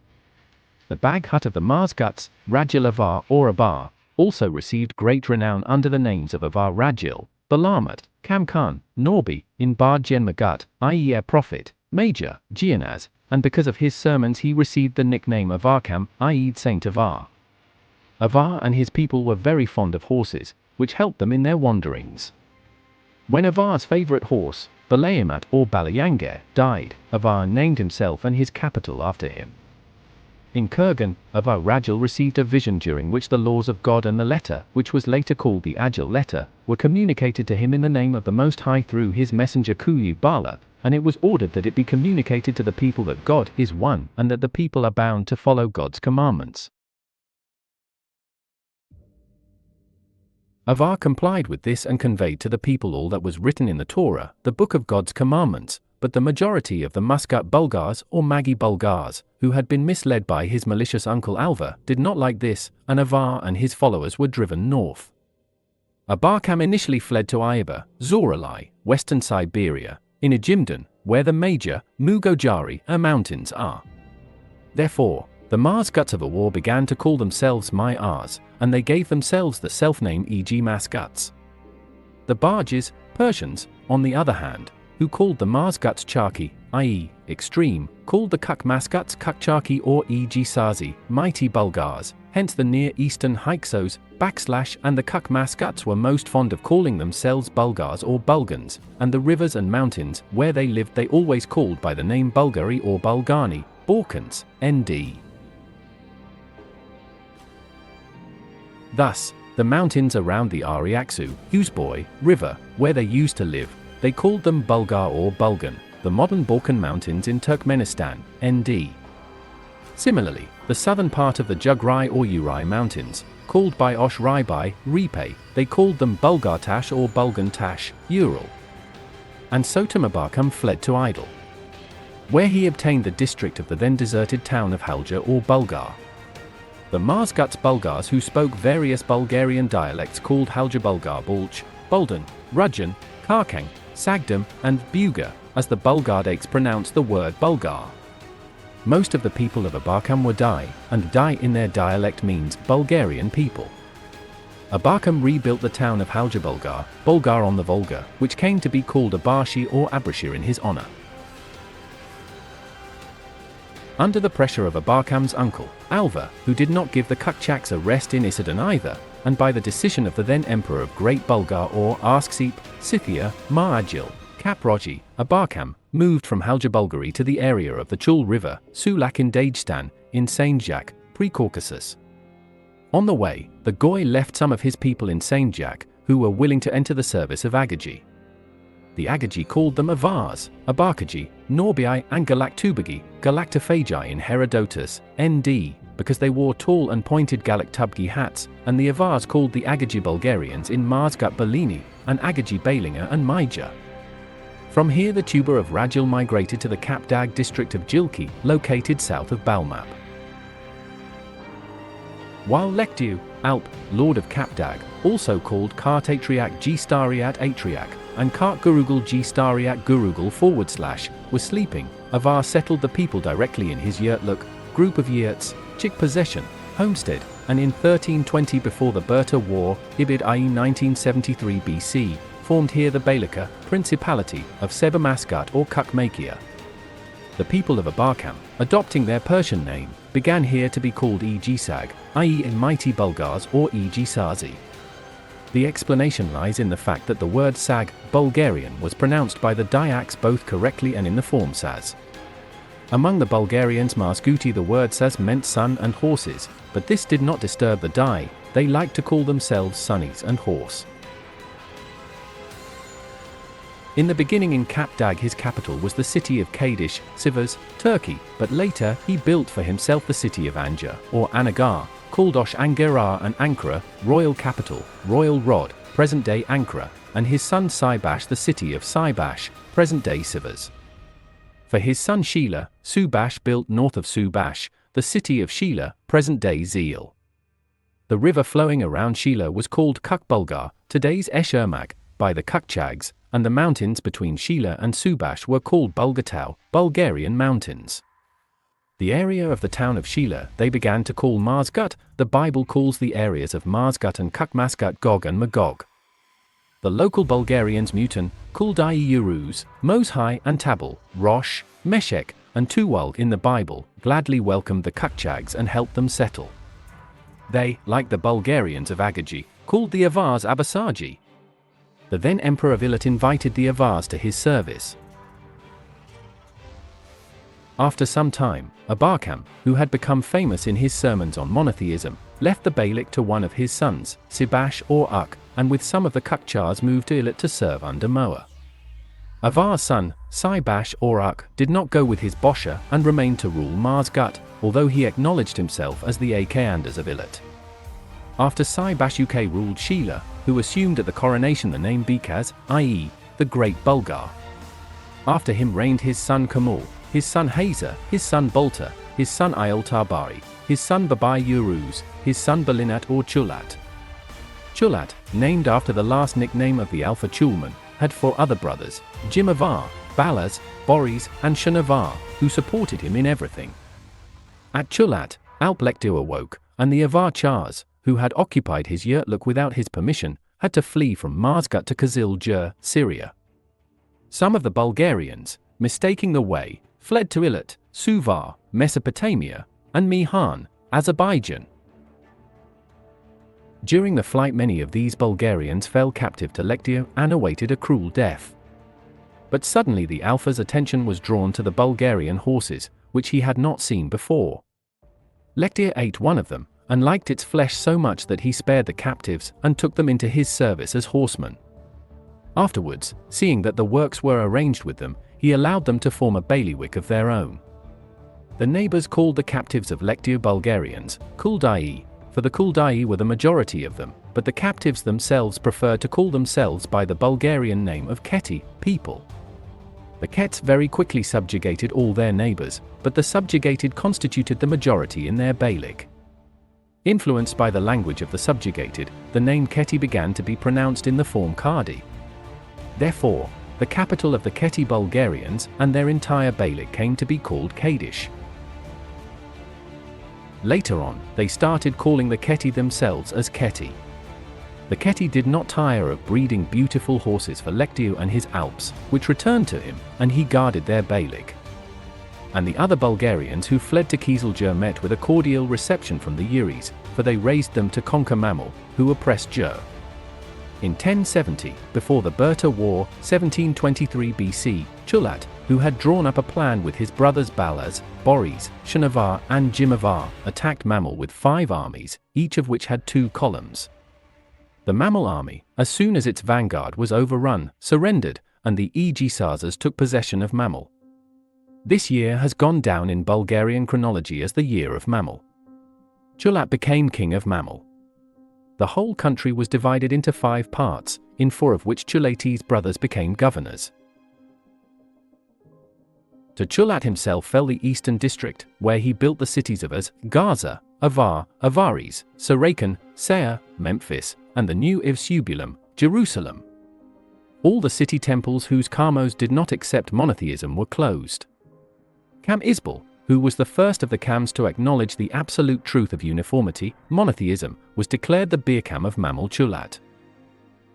The Bag-Hut of the Marsguts, Ragil Avar or Abar, also received great renown under the names of Avar Ragil, Balamat, Kamkan, Norbi, in Bar-Gen Magut, i.e. a prophet, Major, Gianaz, and because of his sermons he received the nickname Avarkam, i.e. Saint Avar. Avar and his people were very fond of horses, which helped them in their wanderings. When Avar's favorite horse, Balayamat or Balayanger, died, Avar named himself and his capital after him. In Kurgan, Avar Ragil received a vision during which the laws of God and the letter, which was later called the Agil letter, were communicated to him in the name of the Most High through his messenger Kulib Bala, and it was ordered that it be communicated to the people that God is one and that the people are bound to follow God's commandments. Avar complied with this and conveyed to the people all that was written in the Torah, the book of God's commandments, but the majority of the Muscat Bulgars or Magi Bulgars, who had been misled by his malicious uncle Alva, did not like this, and Avar and his followers were driven north. Abarkam initially fled to Iaba, Zoralai, western Siberia, in Ejimdan, where the major, Mugojari, mountains are. Therefore, the Marsguts of Awar began to call themselves My-Ars, and they gave themselves the self-name E.G. Masguts. The Barges, Persians, on the other hand, who called the Marsguts Charki, i.e., extreme, called the Kukmaskuts Kukcharki or Eg mighty Bulgars, hence the Near Eastern Hyksos, / and the Kukmaskuts were most fond of calling themselves Bulgars or Bulgans, and the rivers and mountains where they lived they always called by the name Bulgari or Bulgani, Balkans, ND. Thus, the mountains around the Ariaksu, Uzboy, river, where they used to live, they called them Bulgar or Bulgan, the modern Balkan mountains in Turkmenistan, ND. Similarly, the southern part of the Jugrai or Urai mountains, called by Osh Ribai, Ripe, they called them Bulgartash or Bulgantash, Ural. And Sotomabarkam fled to Idel, where he obtained the district of the then deserted town of Halja or Bulgar. The Marsguts Bulgars who spoke various Bulgarian dialects called Halja Bulgar Bulch, Buldan, Rudjan, Karkang, Sagdam, and Buga, as the Bulgardakes pronounce the word Bulgar. Most of the people of Abarkam were Dai, and Dai in their dialect means Bulgarian people. Abarkam rebuilt the town of Halja Bulgar, Bulgar on the Volga, which came to be called Abarshi or Abrashir in his honor. Under the pressure of Abarkam's uncle, Alva, who did not give the Kukchaks a rest in Issedan either, and by the decision of the then Emperor of Great Bulgar or Arksep, Scythia, Ma'agil, Kaproji, Abarkam, moved from Halja Bulgari to the area of the Chul River, Sulak in Dagestan, in Saint-Jacques, pre-Caucasus. On the way, the Goy left some of his people in Saint-Jacques, who were willing to enter the service of Agaji. The Agaji called them Avars, Abarkaji, Norbai, and Galaktubagi, Galactophagi in Herodotus, ND, because they wore tall and pointed Galaktubgi hats, and the Avars called the Agaji Bulgarians in Marsgut Belini, and Agaji Balinger and Maija. From here the tuber of Rajil migrated to the Kapdag district of Jilki, located south of Balmap. While Lekdu, Alp, lord of Kapdag, also called Kartatriak Gstariat Atriak, and Kartgurugal Gstariat Gurugal / was sleeping, Avar settled the people directly in his yurtluk, group of yurts, Chik possession, homestead, and in 1320 before the Berta War, Ibid i.e. 1973 BC, formed here the Bailika, Principality, of Sebamasgut or Kukmakia. The people of Abarkam, adopting their Persian name, began here to be called Egisag, i.e. in mighty Bulgars or Egisazi. The explanation lies in the fact that the word Sag, Bulgarian, was pronounced by the Dyaks both correctly and in the form Saz. Among the Bulgarians Marsguti the word Saz meant sun and horses, but this did not disturb the Dai, they liked to call themselves sunnies and horse. In the beginning in Kapdag his capital was the city of Kadish, Sivas, Turkey, but later he built for himself the city of Anja, or Anagar, called Osh Angara and Ankara, royal capital, royal Rod, present-day Ankara, and his son Saibash the city of Saibash, present-day Sivas. For his son Sheila, Subash built north of Subash, the city of Sheila, present-day Zeal. The river flowing around Sheila was called Kukbulgar, today's Eshermak, by the Kukchags, and the mountains between Sheila and Subash were called Bulgatau, Bulgarian mountains. The area of the town of Sheila they began to call Marsgut. The Bible calls the areas of Marsgut and Kukmasgut Gog and Magog. The local Bulgarians Mutan, Kuldai Uruz, Moshai and Tabal, Rosh, Meshek, and Tuwal in the Bible, gladly welcomed the Kukchags and helped them settle. They, like the Bulgarians of Agaji, called the Avars Abasaji. The then Emperor of Ulyat invited the Avars to his service. After some time, Abarkam, who had become famous in his sermons on monotheism, left the Beylik to one of his sons, Sibash or Uk, and with some of the Kukchars moved to Ulyat to serve under Moa. Avar's son, Sibash or Uk, did not go with his Bosha and remained to rule Marsgut, although he acknowledged himself as the Achaeanders of Ulyat. After Sibash Uk ruled Sheila, who assumed at the coronation the name Bikaz, i.e., the Great Bulgar. After him reigned his son Kamal, his son Hazer, his son Bolta, his son Iol-Tabari, his son Babai Uruz, his son Balinat or Chulat. Chulat, named after the last nickname of the Alpha Chulman, had 4 other brothers, Jimavar, Balaz, Boris, and Shanavar, who supported him in everything. At Chulat, Alplektu awoke, and the Avar Chars, who had occupied his yurtluk without his permission, had to flee from Marsgut to Kazil Jur, Syria. Some of the Bulgarians, mistaking the way, fled to Ulyat, Suvar, Mesopotamia, and Mihan, Azerbaijan. During the flight, many of these Bulgarians fell captive to Lokbeyr and awaited a cruel death. But suddenly the Alpha's attention was drawn to the Bulgarian horses, which he had not seen before. Lokbeyr ate one of them, and liked its flesh so much that he spared the captives and took them into his service as horsemen. Afterwards, seeing that the works were arranged with them, he allowed them to form a bailiwick of their own. The neighbors called the captives of Lokbeyr Bulgarians, Kuldai, for the Kuldai were the majority of them, but the captives themselves preferred to call themselves by the Bulgarian name of Keti, people. The Kets very quickly subjugated all their neighbors, but the subjugated constituted the majority in their bailiwick. Influenced by the language of the subjugated, the name Keti began to be pronounced in the form Kadi. Therefore, the capital of the Keti Bulgarians and their entire bailiwick came to be called Kadish. Later on, they started calling the Keti themselves as Keti. The Keti did not tire of breeding beautiful horses for Lokbeyr and his Alps, which returned to him, and he guarded their bailiwick. And the other Bulgarians who fled to Kizilja met with a cordial reception from the Uris, for they raised them to conquer Mamul, who oppressed Jur. In 1070, before the Berta War, 1723 BC, Ulyat, who had drawn up a plan with his brothers Balaz, Boris, Shanavar, and Jimavar, attacked Mamul with 5 armies, each of which had 2 columns. The Mamul army, as soon as its vanguard was overrun, surrendered, and the Egisazas took possession of Mamul. This year has gone down in Bulgarian chronology as the year of Mamul. Ulyat became king of Mamul. The whole country was divided into 5 parts, in 4 of which Ulyat's brothers became governors. To Ulyat himself fell the eastern district, where he built the cities of Az, Gaza, Avar, Avaris, Sarakan, Seir, Memphis, and the new Ivsubulum, Jerusalem. All the city temples whose Kamos did not accept monotheism were closed. Cam Isbal, who was the first of the Kams to acknowledge the absolute truth of uniformity, monotheism, was declared the Birkam of Mamul Ulyat.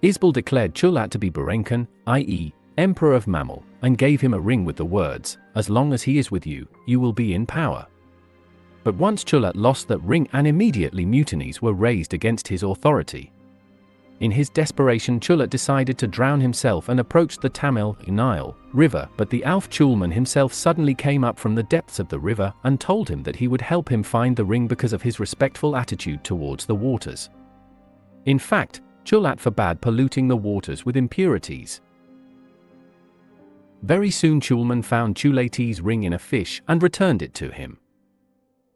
Isbal declared Ulyat to be Burenkan, i.e., Emperor of Mamul, and gave him a ring with the words, "As long as he is with you, you will be in power." But once Ulyat lost that ring, and immediately mutinies were raised against his authority. In his desperation, Ulyat decided to drown himself and approached the Tamil Nile river, but the Alf Chulman himself suddenly came up from the depths of the river and told him that he would help him find the ring because of his respectful attitude towards the waters. In fact, Ulyat forbade polluting the waters with impurities. Very soon Chulman found Ulyat's ring in a fish and returned it to him.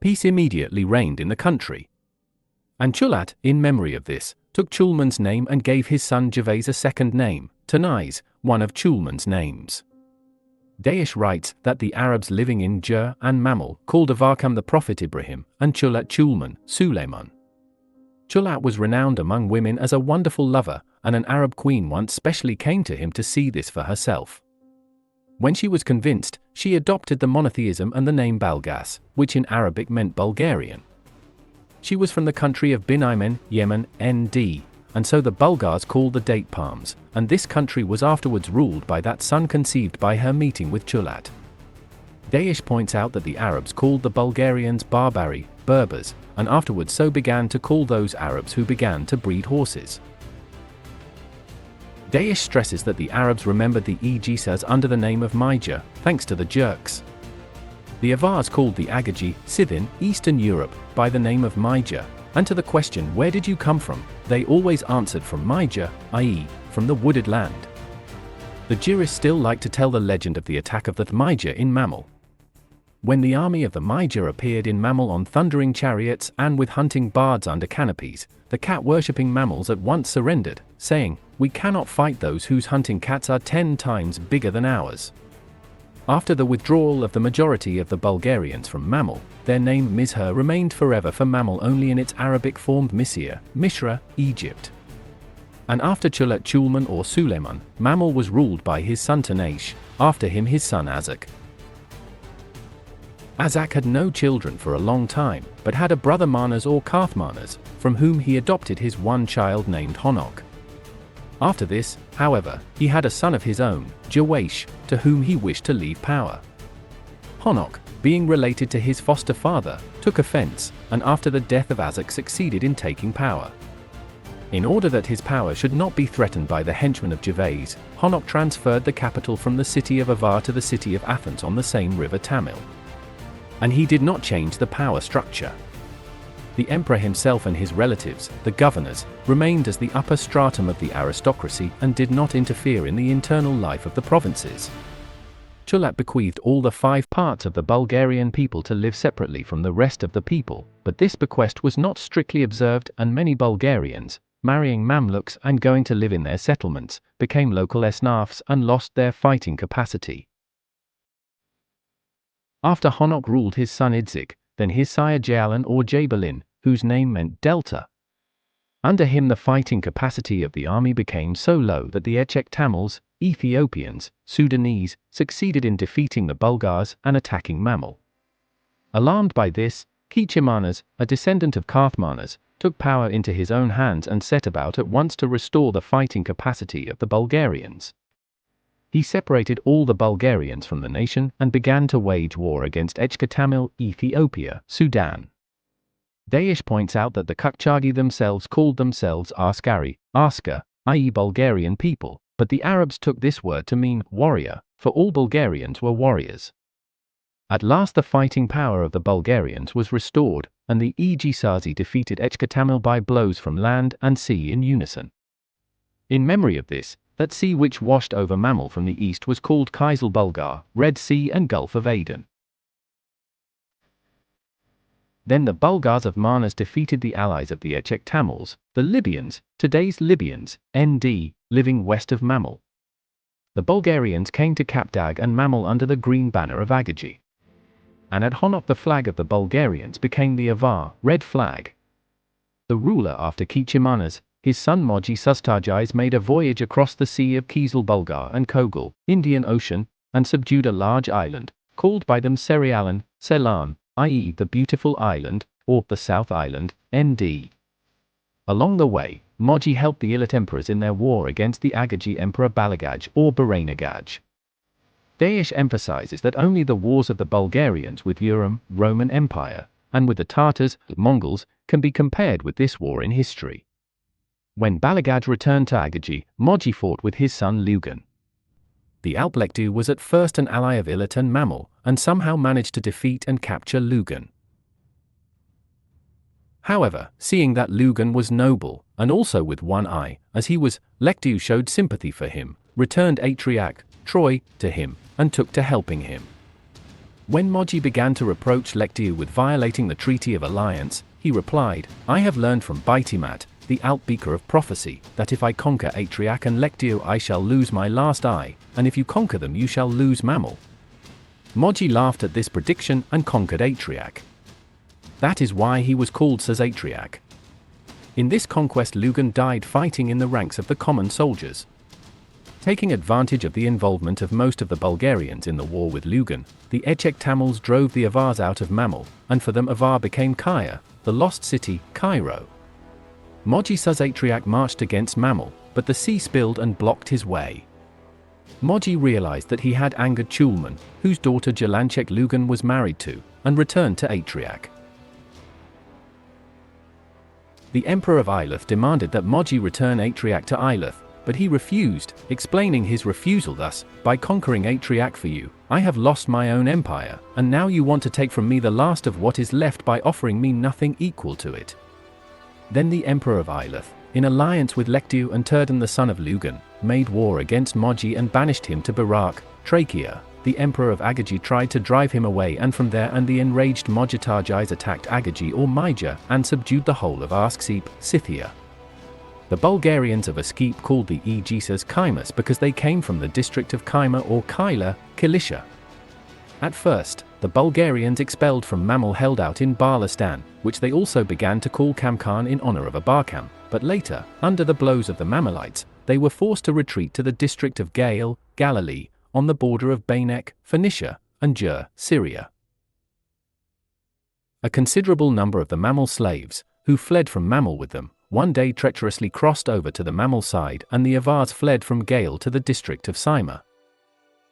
Peace immediately reigned in the country. And Ulyat, in memory of this, took Chulman's name and gave his son Gervais a second name, Tanais, one of Chulman's names. Daesh writes that the Arabs living in Jur and Mamul called Avarkam the Prophet Ibrahim, and Ulyat Chulman, Suleiman. Ulyat was renowned among women as a wonderful lover, and an Arab queen once specially came to him to see this for herself. When she was convinced, she adopted the monotheism and the name Balgas, which in Arabic meant Bulgarian. She was from the country of Bin Imen, Yemen, ND, and so the Bulgars called the date palms, and this country was afterwards ruled by that son conceived by her meeting with Ulyat. Daesh points out that the Arabs called the Bulgarians Barbari, Berbers, and afterwards so began to call those Arabs who began to breed horses. Daesh stresses that the Arabs remembered the Egisas under the name of Myja, thanks to the Jerks. The Avars called the Agaji, Scythian, Eastern Europe, by the name of Myja, and to the question, "Where did you come from?" they always answered from Myja, i.e., from the wooded land. The Juris still like to tell the legend of the attack of the Myja in Mamul. When the army of the Myja appeared in Mamul on thundering chariots and with hunting bards under canopies, the cat-worshipping Mamuls at once surrendered, saying, "We cannot fight those whose hunting cats are 10 times bigger than ours." After the withdrawal of the majority of the Bulgarians from Mamul, their name Mizher remained forever for Mamul only in its Arabic form Mysia, Mishra, Egypt. And after Ulyat Chulman or Suleiman, Mamul was ruled by his son Tanaish, after him his son Azak. Azak had no children for a long time, but had a brother Manas or Karthmanas, from whom he adopted his one child named Honok. After this, however, he had a son of his own, Joash, to whom he wished to leave power. Hanok, being related to his foster father, took offense, and after the death of Azak succeeded in taking power. In order that his power should not be threatened by the henchmen of Gervase, Hanok transferred the capital from the city of Avar to the city of Athens on the same river Tamil. And he did not change the power structure. The emperor himself and his relatives, the governors, remained as the upper stratum of the aristocracy and did not interfere in the internal life of the provinces. Ulyat bequeathed all the 5 parts of the Bulgarian people to live separately from the rest of the people, but this bequest was not strictly observed, and many Bulgarians, marrying Mamluks and going to live in their settlements, became local esnafs and lost their fighting capacity. After Hanok ruled his son Idzik, then his sire Jalan or Jabalin, whose name meant delta. Under him the fighting capacity of the army became so low that the Echek Tamils, Ethiopians, Sudanese, succeeded in defeating the Bulgars and attacking Mamel. Alarmed by this, Kichimanas, a descendant of Karthmanas, took power into his own hands and set about at once to restore the fighting capacity of the Bulgarians. He separated all the Bulgarians from the nation and began to wage war against Echkatamil, Ethiopia, Sudan. Daesh points out that the Kukchagi themselves called themselves Askari, Aska, i.e. Bulgarian people, but the Arabs took this word to mean warrior, for all Bulgarians were warriors. At last the fighting power of the Bulgarians was restored, and the Egisazi defeated Echkatamil by blows from land and sea in unison. In memory of this, that sea which washed over Mamel from the east was called Kizil Bulgar, Red Sea and Gulf of Aden. Then the Bulgars of Manas defeated the allies of the Echek Tamils, the Libyans, today's Libyans, ND, living west of Mamel. The Bulgarians came to Kapdag and Mamel under the green banner of Agaji. And at Hanok the flag of the Bulgarians became the Avar, red flag. The ruler after Kichimanas, his son Moji Sustarjais made a voyage across the sea of Kizil Bulgar and Kogul, Indian Ocean, and subdued a large island, called by them Serialan, Ceylon, i.e. the beautiful island, or the South Island, ND. Along the way, Moji helped the Ulyat emperors in their war against the Agaji emperor Balagaj or Baranagaj. Daesh emphasizes that only the wars of the Bulgarians with Urim, Roman Empire, and with the Tartars, Mongols, can be compared with this war in history. When Balagaj returned to Agaji, Moji fought with his son Lugan. The Alplektu was at first an ally of Ulyat and Mamel, and somehow managed to defeat and capture Lugan. However, seeing that Lugan was noble, and also with one eye, as he was, Lektu showed sympathy for him, returned Atriac, Troy, to him, and took to helping him. When Moji began to reproach Lektu with violating the Treaty of Alliance, he replied, "I have learned from Baitimat, the Altbeaker of prophecy, that if I conquer Atriac and Lektu I shall lose my last eye, and if you conquer them you shall lose Mamel." Moji laughed at this prediction and conquered Atriac. That is why he was called Sazatriac. In this conquest Lugan died fighting in the ranks of the common soldiers. Taking advantage of the involvement of most of the Bulgarians in the war with Lugan, the Echek Tamils drove the Avars out of Mamel, and for them Avar became Kaya, the lost city, Cairo. Moji Sazatriac marched against Mamel, but the sea spilled and blocked his way. Moji realized that he had angered Chulman, whose daughter Jalanchek Lugan was married to, and returned to Atriac. The Emperor of Eilath demanded that Moji return Atriac to Eilath, but he refused, explaining his refusal thus: "By conquering Atriac for you, I have lost my own empire, and now you want to take from me the last of what is left by offering me nothing equal to it." Then the Emperor of Eilath, in alliance with Lektu and Turdan the son of Lugan, made war against Moji and banished him to Barak, Trachea. The Emperor of Agaji tried to drive him away, and from there and the enraged Mojitarjais attacked Agaji or Maija and subdued the whole of Arksep, Scythia. The Bulgarians of Askep called the Aegisas Chimas because they came from the district of Chima or Kyla, Cilicia. At first, the Bulgarians expelled from Mamel held out in Barlistan, which they also began to call Kamkan in honor of Abarkam, but later, under the blows of the Mamelites, they were forced to retreat to the district of Gail, Galilee, on the border of Bainek, Phoenicia, and Jur, Syria. A considerable number of the Mamel slaves, who fled from Mamel with them, one day treacherously crossed over to the Mamluk side, and the Avars fled from Gail to the district of Sima.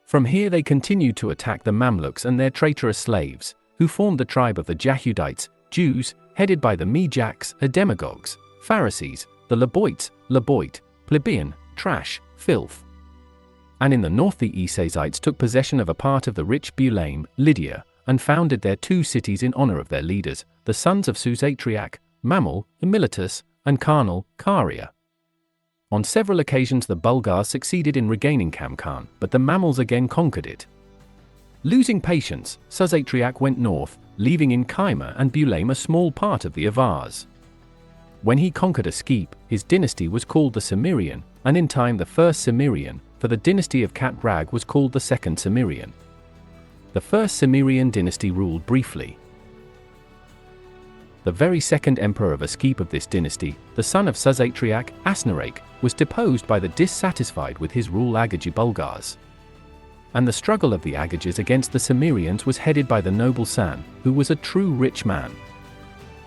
From here they continued to attack the Mamluks and their traitorous slaves, who formed the tribe of the Jahudites, Jews, headed by the Mijaks, demagogues, Pharisees, the Laboites, Laboit, plebeian, trash, filth. And in the north the Isazites took possession of a part of the rich Bulaim, Lydia, and founded there 2 cities in honor of their leaders, the sons of Susatriach, Mamul, Miletus, and Karnal, Caria. On several occasions the Bulgars succeeded in regaining Kamkan, but the Mamuls again conquered it. Losing patience, Susatriach went north, leaving in Kaima and Bulaim a small part of the Avars. When he conquered Askeep, his dynasty was called the Cimmerian, and in time the first Cimmerian, for the dynasty of Kat-Rag was called the second Cimmerian. The first Cimmerian dynasty ruled briefly. The very second emperor of Askeep of this dynasty, the son of Susatriach, Asnarake, was deposed by the dissatisfied with his rule Agaji Bulgars. And the struggle of the Agajis against the Cimmerians was headed by the noble San, who was a true rich man.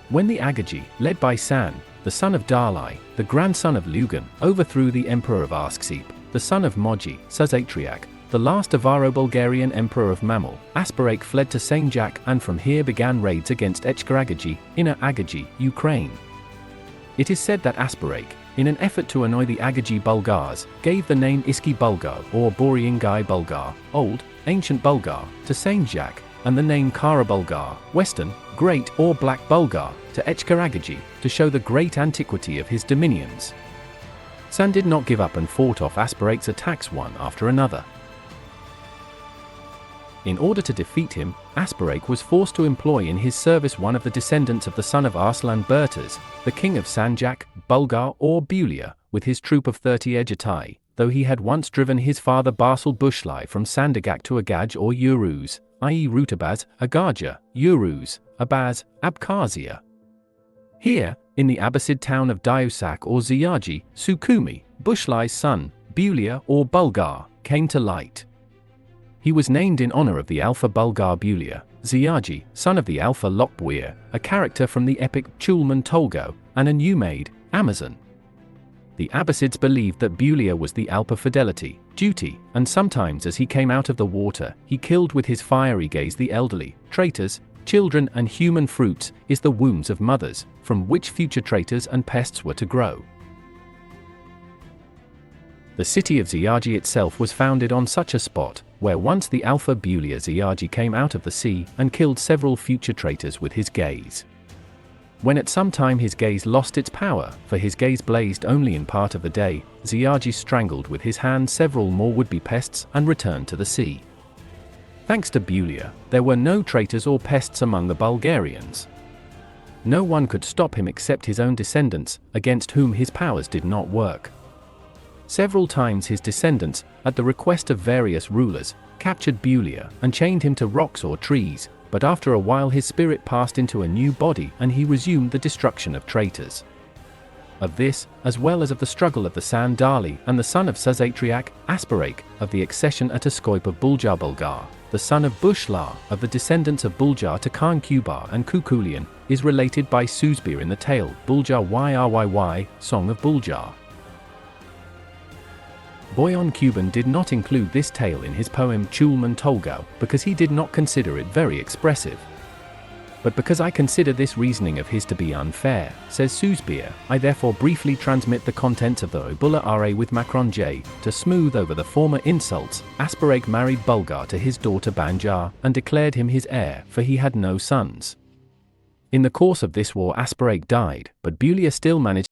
When the Agaji, led by San, the son of Dalai, the grandson of Lugan, overthrew the emperor of Askeep, the son of Moji, Susatriach, the last Avaro-Bulgarian emperor of Mamul, Asparake fled to Sainjak and from here began raids against Echkar-Agaji, Inner Agaji, Ukraine. It is said that Asparake, in an effort to annoy the Agaji Bulgars, gave the name Iski Bulgar or Boryingai Bulgar, Old, Ancient Bulgar, to Sainjak, and the name Kara Bulgar, Western, Great or Black Bulgar, to Echkar-Agaji, to show the great antiquity of his dominions. San did not give up and fought off Asparake's attacks one after another. In order to defeat him, Asparake was forced to employ in his service one of the descendants of the son of Arslan Bertas, the king of Sanjak, Bulgar or Bulia, with his troop of 30 Ejatai, though he had once driven his father Barsal Bushlai from Sandagak to Agaj or Uruz, i.e. Rutabaz, Agaja, Uruz, Abaz, Abkhazia. Here, in the Abbasid town of Diusak or Ziyaji, Sukumi, Bushlai's son, Bulia or Bulgar, came to light. He was named in honor of the Alpha Bulgar Bulia, Ziyaji, son of the Alpha Lokbeyr, a character from the epic Chulman Tolgo, and a new maid, Amazon. The Abbasids believed that Bulia was the Alpha Fidelity, Duty, and sometimes as he came out of the water, he killed with his fiery gaze the elderly, traitors, children and human fruits, is the wombs of mothers, from which future traitors and pests were to grow. The city of Ziyaji itself was founded on such a spot, where once the Alpha Bulia Ziyaji came out of the sea and killed several future traitors with his gaze. When at some time his gaze lost its power, for his gaze blazed only in part of the day, Ziyaji strangled with his hand several more would-be pests and returned to the sea. Thanks to Bulia, there were no traitors or pests among the Bulgarians. No one could stop him except his own descendants, against whom his powers did not work. Several times his descendants, at the request of various rulers, captured Bulia and chained him to rocks or trees, but after a while his spirit passed into a new body and he resumed the destruction of traitors. Of this, as well as of the struggle of the Sandali and the son of Susatriach, Asparake, of the accession at Askoip of Bulgar Bulgar, the son of Bushlar, of the descendants of Bulgar to Khan Kubar and Kukulian, is related by Susbir in the tale Bulgar Yyy, Song of Bulgar. Boyan Kuban did not include this tale in his poem Chulman Tolgau because he did not consider it very expressive. But because I consider this reasoning of his to be unfair, says Susbir, I therefore briefly transmit the contents of the Obula Ra with Macron J, to smooth over the former insults. Asparake married Bulgar to his daughter Banjar and declared him his heir, for he had no sons. In the course of this war Asparake died, but Bulia still managed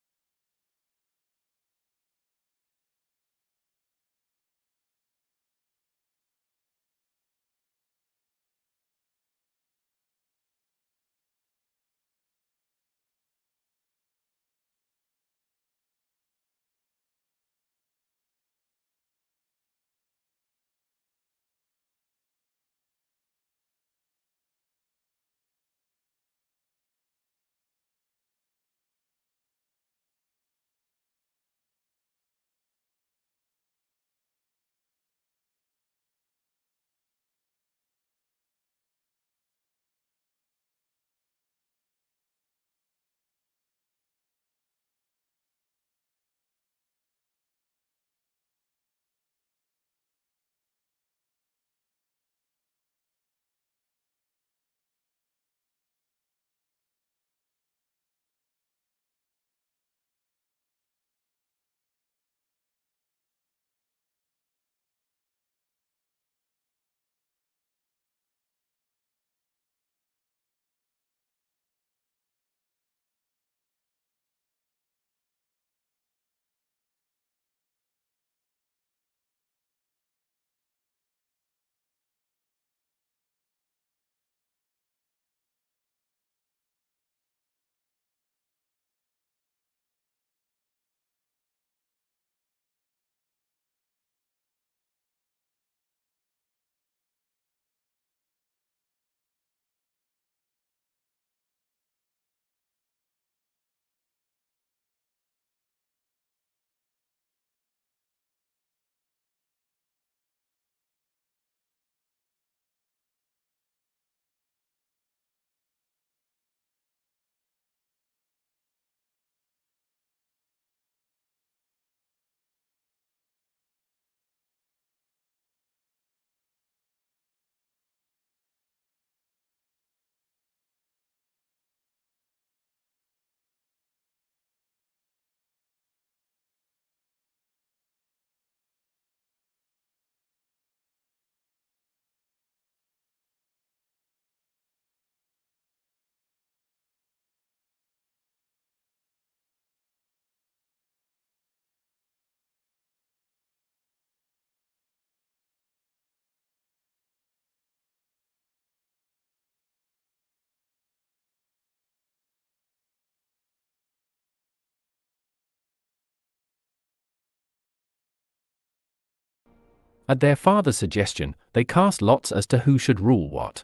At their father's suggestion, they cast lots as to who should rule what.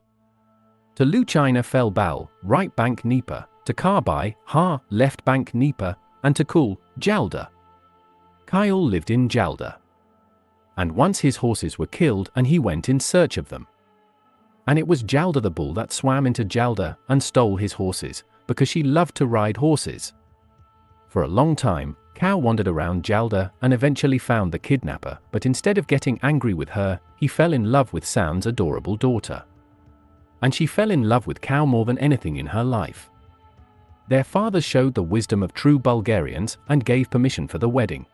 To Luchina fell Bal, right bank Dnieper, to Karbai, Ha, left bank Dnieper, and to Kul, Jalda. Kyle lived in Jalda. And once his horses were killed and he went in search of them. And it was Jalda the bull that swam into Jalda and stole his horses, because she loved to ride horses. For a long time, Cow wandered around Jalda and eventually found the kidnapper, but instead of getting angry with her, he fell in love with Sound's adorable daughter. And she fell in love with Cow more than anything in her life. Their father showed the wisdom of true Bulgarians and gave permission for the wedding.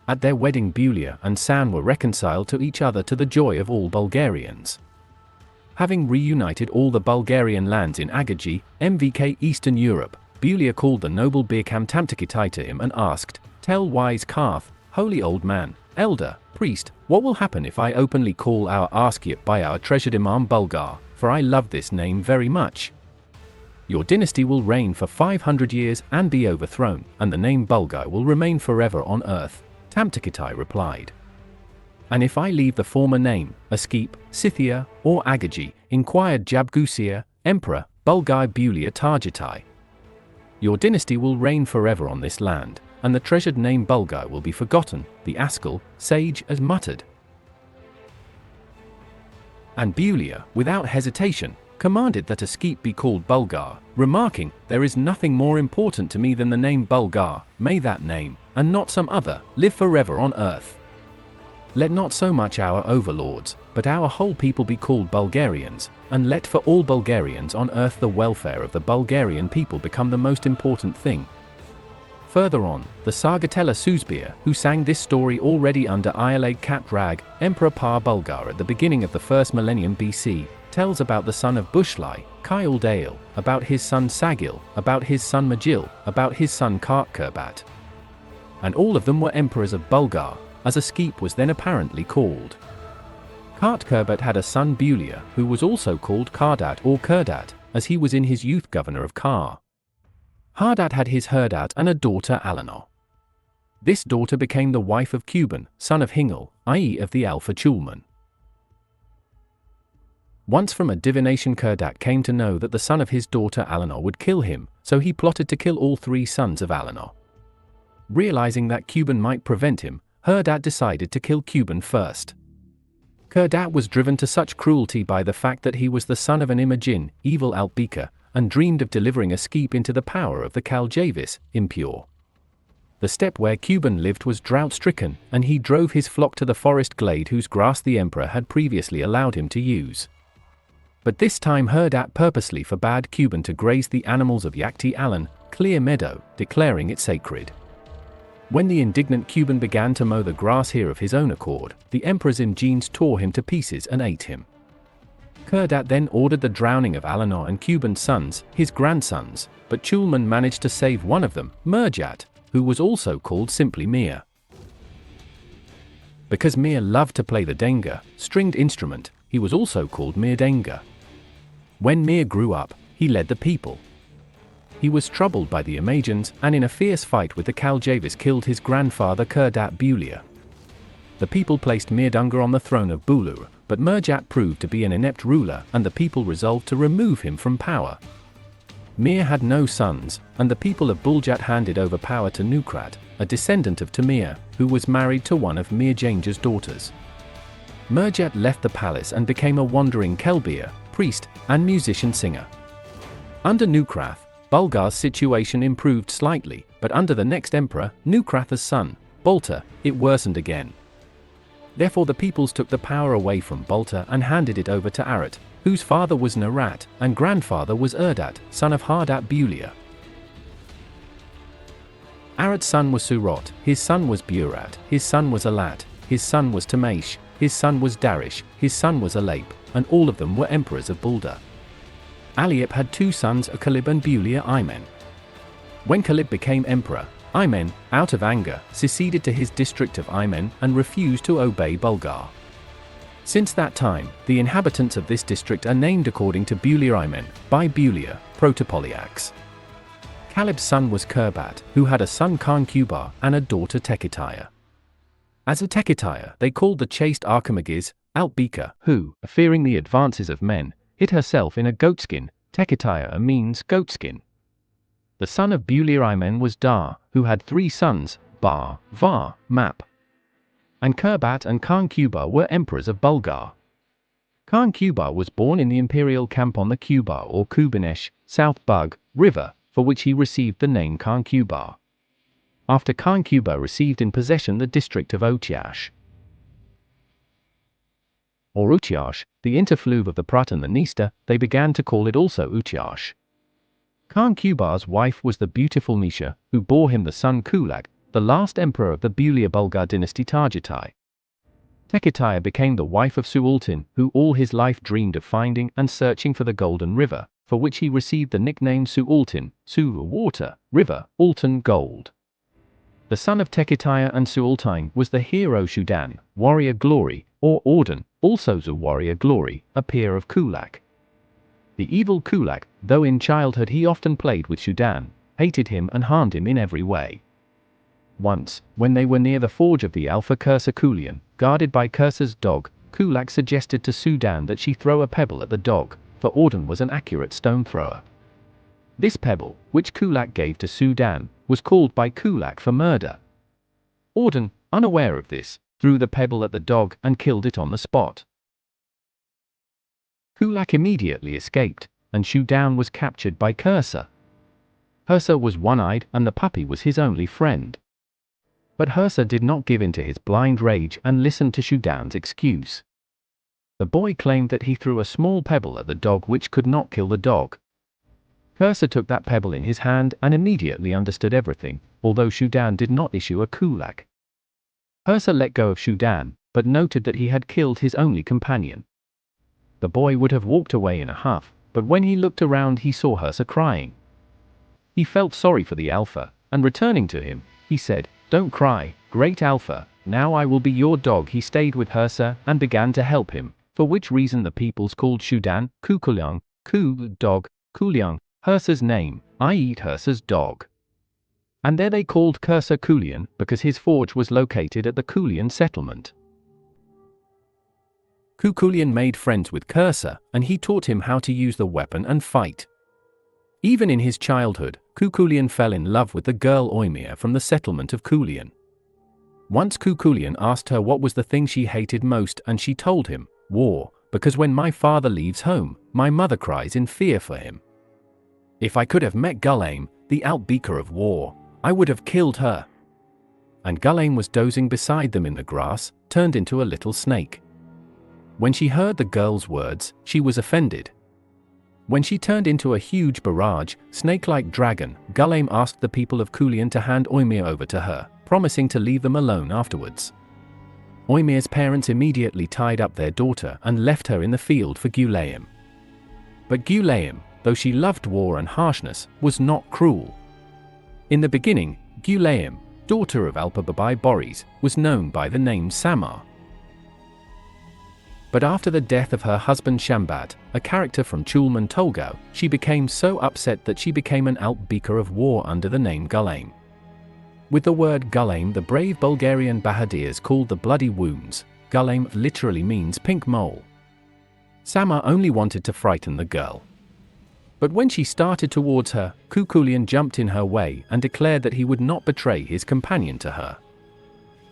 At their wedding, Bulia and San were reconciled to each other to the joy of all Bulgarians. Having reunited all the Bulgarian lands in Agagi, MVK Eastern Europe, Bulia called the noble Birkam Tamtakitai to him and asked, "Tell wise Karth, holy old man, elder, priest, what will happen if I openly call our Askyip by our treasured Imam Bulgar, for I love this name very much? Your dynasty will reign for 500 years and be overthrown, and the name Bulgar will remain forever on earth." Tamtakitai replied. "And if I leave the former name, Askyp, Scythia, or Agagi?" inquired Jabgusia, Emperor, Bulgar Bulia Tarjitai. "Your dynasty will reign forever on this land, and the treasured name Bulgar will be forgotten," the Askal, sage, as muttered. And Bulia, without hesitation, commanded that Askyp be called Bulgar, remarking, "There is nothing more important to me than the name Bulgar, may that name, and not some other, live forever on earth. Let not so much our overlords, but our whole people be called Bulgarians, and let for all Bulgarians on earth the welfare of the Bulgarian people become the most important thing." Further on, the Sagatella Suzbir, who sang this story already under Ialeg Kat Rag, Emperor Par Bulgar at the beginning of the first millennium BC, tells about the son of Bushlai, Kyle Dale, about his son Sagil, about his son Magil, about his son Kartkurbat. And all of them were emperors of Bulgar, as Askyp was then apparently called. Kartkurbat had a son Bulia, who was also called Kardat or Kurdat, as he was in his youth governor of Kar. Hardat had his Herdat and a daughter Alanor. This daughter became the wife of Cuban, son of Hingel, i.e. of the Alpha Chulman. Once from a divination, Kurdat came to know that the son of his daughter Alanor would kill him, so he plotted to kill all three sons of Alanor. Realizing that Cuban might prevent him, Herdat decided to kill Cuban first. Kurdat was driven to such cruelty by the fact that he was the son of an Imogen, evil Altbeka, and dreamed of delivering Askyp into the power of the Kaljavis, impure. The steppe where Cuban lived was drought-stricken, and he drove his flock to the forest glade whose grass the emperor had previously allowed him to use. But this time Herdat purposely forbade Cuban to graze the animals of Yakti Alan, clear meadow, declaring it sacred. When the indignant Cuban began to mow the grass here of his own accord, the emperor's Imgenes tore him to pieces and ate him. Kurdat then ordered the drowning of Alanor and Cuban's sons, his grandsons, but Chulman managed to save one of them, Merjat, who was also called simply Mir. Because Mir loved to play the denga, stringed instrument, he was also called Mirdenga. When Mir grew up, he led the people. He was troubled by the Imagans, and in a fierce fight with the Kaljavis killed his grandfather Kurdat Bulia. The people placed Mirdunga on the throne of Bulur, but Merjat proved to be an inept ruler, and the people resolved to remove him from power. Mir had no sons, and the people of Buljat handed over power to Nukrat, a descendant of Tamir, who was married to one of Mirjanja's daughters. Merjat left the palace and became a wandering Kelbir, priest, and musician-singer. Under Nukrath, Bulgar's situation improved slightly, but under the next emperor, Nukrath's son, Bolta, it worsened again. Therefore the peoples took the power away from Bolta and handed it over to Arat, whose father was Narat, and grandfather was Erdat, son of Hardat Bulia. Arat's son was Surot, his son was Burat, his son was Alat, his son was Tamaish, his son was Darish, his son was Alap, and all of them were emperors of Bulda. Aliap had two sons, Kalib and Bulia Imen. When Kalib became emperor, Imen, out of anger, seceded to his district of Imen and refused to obey Bulgar. Since that time, the inhabitants of this district are named according to Bulia Imen, by Bulia, Protopoliax. Kalib's son was Kurbat, who had a son Khan Kubar and a daughter Tekitaya. As a Tekityre, they called the chaste Archimages, Altbeaker, who, fearing the advances of men, hid herself in a goatskin. Tekityre means goatskin. The son of Imen was Dar, who had 3 sons, Bar, Var, Map. And Kurbat and Khan Kuba were emperors of Bulgar. Khan Kuba was born in the imperial camp on the Kuba or Kubanesh, South Bug, river, for which he received the name Khan Kuba. After Khan Kuba received in possession the district of Otiash, or Utiash, the interfluve of the Prat and the Dniester, they began to call it also Utiash. Khan Kuba's wife was the beautiful Misha, who bore him the son Kulak, the last emperor of the Bulia Bulgar dynasty Tarikhy. Tekityre became the wife of Sualtin, who all his life dreamed of finding and searching for the Golden River, for which he received the nickname Sualtin, Su water, river, Altan gold. The son of Tekityre and Sualtin was the hero Shudan, warrior glory, or Orden, also Zu warrior glory, a peer of Kulak. The evil Kulak, though in childhood he often played with Shudan, hated him and harmed him in every way. Once, when they were near the forge of the Alpha Cursor Kulian, guarded by Cursor's dog, Kulak suggested to Sudan that she throw a pebble at the dog, for Orden was an accurate stone thrower. This pebble, which Kulak gave to Sudan, was called by Kulak for murder. Orden, unaware of this, threw the pebble at the dog and killed it on the spot. Kulak immediately escaped, and Shudan was captured by Cursor. Cursor was one-eyed and the puppy was his only friend. But Cursor did not give in to his blind rage and listened to Shudan's excuse. The boy claimed that he threw a small pebble at the dog which could not kill the dog. Cursor took that pebble in his hand and immediately understood everything, although Shudan did not issue a Kulak. Cursor let go of Shudan, but noted that he had killed his only companion. The boy would have walked away in a huff, but when he looked around he saw Cursor crying. He felt sorry for the Alpha, and returning to him, he said, "Don't cry, great Alpha, now I will be your dog." He stayed with Cursor and began to help him, for which reason the peoples called Shudan, Kukulyang, Ku, dog, Kulyang, Cursor's name, i.e. Cursor's dog. And there they called Cursor Kulian, because his forge was located at the Kulian settlement. Kukulian made friends with Cursor, and he taught him how to use the weapon and fight. Even in his childhood, Kukulian fell in love with the girl Oymir from the settlement of Kulian. Once Kukulian asked her what was the thing she hated most, and she told him, "War, because when my father leaves home, my mother cries in fear for him. If I could have met Gulaim, the Altbeaker of war, I would have killed her." And Gulaim was dozing beside them in the grass, turned into a little snake. When she heard the girl's words, she was offended. When she turned into a huge barrage, snake-like dragon, Gulaim asked the people of Kulian to hand Oymir over to her, promising to leave them alone afterwards. Oymir's parents immediately tied up their daughter and left her in the field for Gulaim. But Gulaim, though she loved war and harshness, was not cruel. In the beginning, Gulaim, daughter of Alpababai Boris, was known by the name Samar. But after the death of her husband Shambat, a character from Chulman Tolgau, she became so upset that she became an Altbeaker of war under the name Gulaim. With the word Gulaim, the brave Bulgarian Bahadirs called the bloody wounds. Gulaim literally means pink mole. Samar only wanted to frighten the girl. But when she started towards her, Kukulian jumped in her way and declared that he would not betray his companion to her.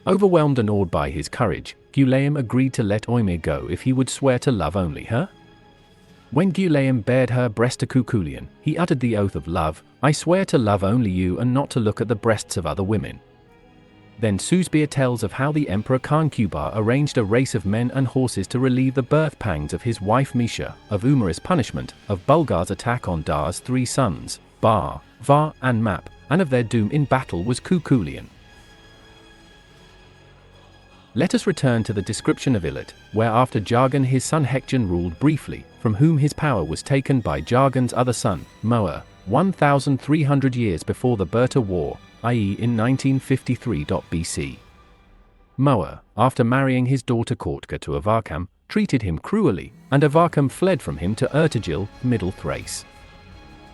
Overwhelmed and awed by his courage, Gulaim agreed to let Oymir go if he would swear to love only her. When Gulaim bared her breast to Kukulian, he uttered the oath of love, "I swear to love only you and not to look at the breasts of other women." Then Suzbir tells of how the Emperor Khan Kuba arranged a race of men and horses to relieve the birth pangs of his wife Misha, of Umar's punishment, of Bulgar's attack on Dar's 3 sons, Bar, Var, and Map, and of their doom in battle was Kukulian. Let us return to the description of Ulyat, where after Jargon his son Hekjan ruled briefly, from whom his power was taken by Jargon's other son, Moa, 1,300 years before the Berta War, i.e. in 1953 B.C. Moa, after marrying his daughter Kortka to Avarkam, treated him cruelly, and Avarkam fled from him to Ertagil, Middle Thrace.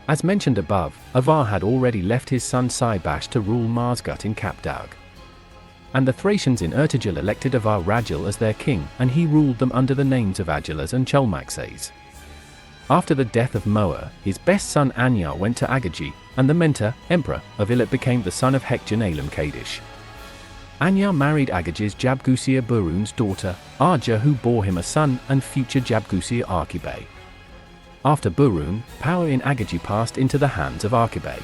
As mentioned above, Avar had already left his son Saibash to rule Marsgut in Kapdag. And the Thracians in Ertugrul elected Avar Ragil as their king, and he ruled them under the names of Agilas and Cholmaxes. After the death of Moa, his best son Anyar went to Agaji, and the mentor, emperor, of Ulyat became the son of Hekjan Elam Kadish. Anyar married Agaji's Jabgusir Burun's daughter, Arja, who bore him a son and future Jabgusir Archibay. After Burun, power in Agaji passed into the hands of Archibay.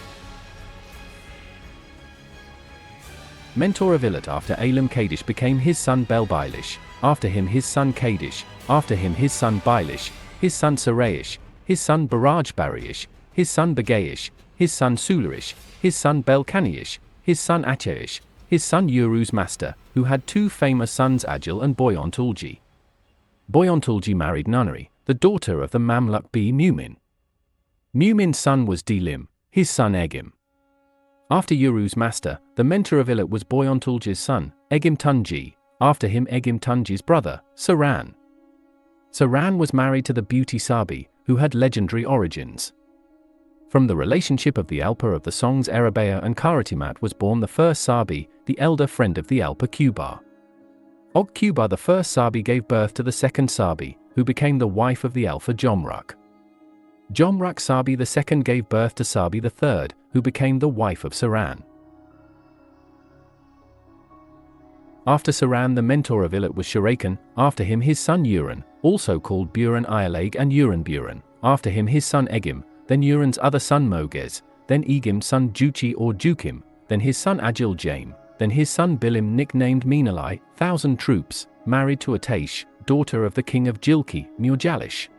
Mentor of Ulyat after Elam Kadish became his son Bel-Bailish, after him his son Kadish, after him his son Bailish, his son Saraish, his son Baraj-Barish, his son Bagaish, his son Sularish, his son Bel-Kaniish, his son Achaish, his son Uruz Master, who had two famous sons Agil and Boyontulji. Boyontulji married Nunari, the daughter of the Mamluk B. Mumin. Mumin's son was Delim, his son Egim. After Uruz Master, the mentor of Ulyat was Boyontulji's son, Egim Tunji, after him Egim Tunji's brother, Saran. Saran was married to the beauty Sabi, who had legendary origins. From the relationship of the Alpa of the songs Erebea and Karatimat was born the first Sabi, the elder friend of the Alpa Kubar. Og Kubar the first Sabi gave birth to the second Sabi, who became the wife of the Alpha Jomruk. Jomruk Sabi the second gave birth to Sabi the third, who became the wife of Saran. After Saran, the mentor of Ulyat was Shurakan, after him his son Uran, also called Buran Ialag and Uran Buran, after him his son Egim, then Uran's other son Moges, then Egim's son Juchi or Jukim, then his son Agil Jaim, then his son Bilim nicknamed Menalai, 1,000 troops, married to Ataish, daughter of the king of Jilki, Murjalish.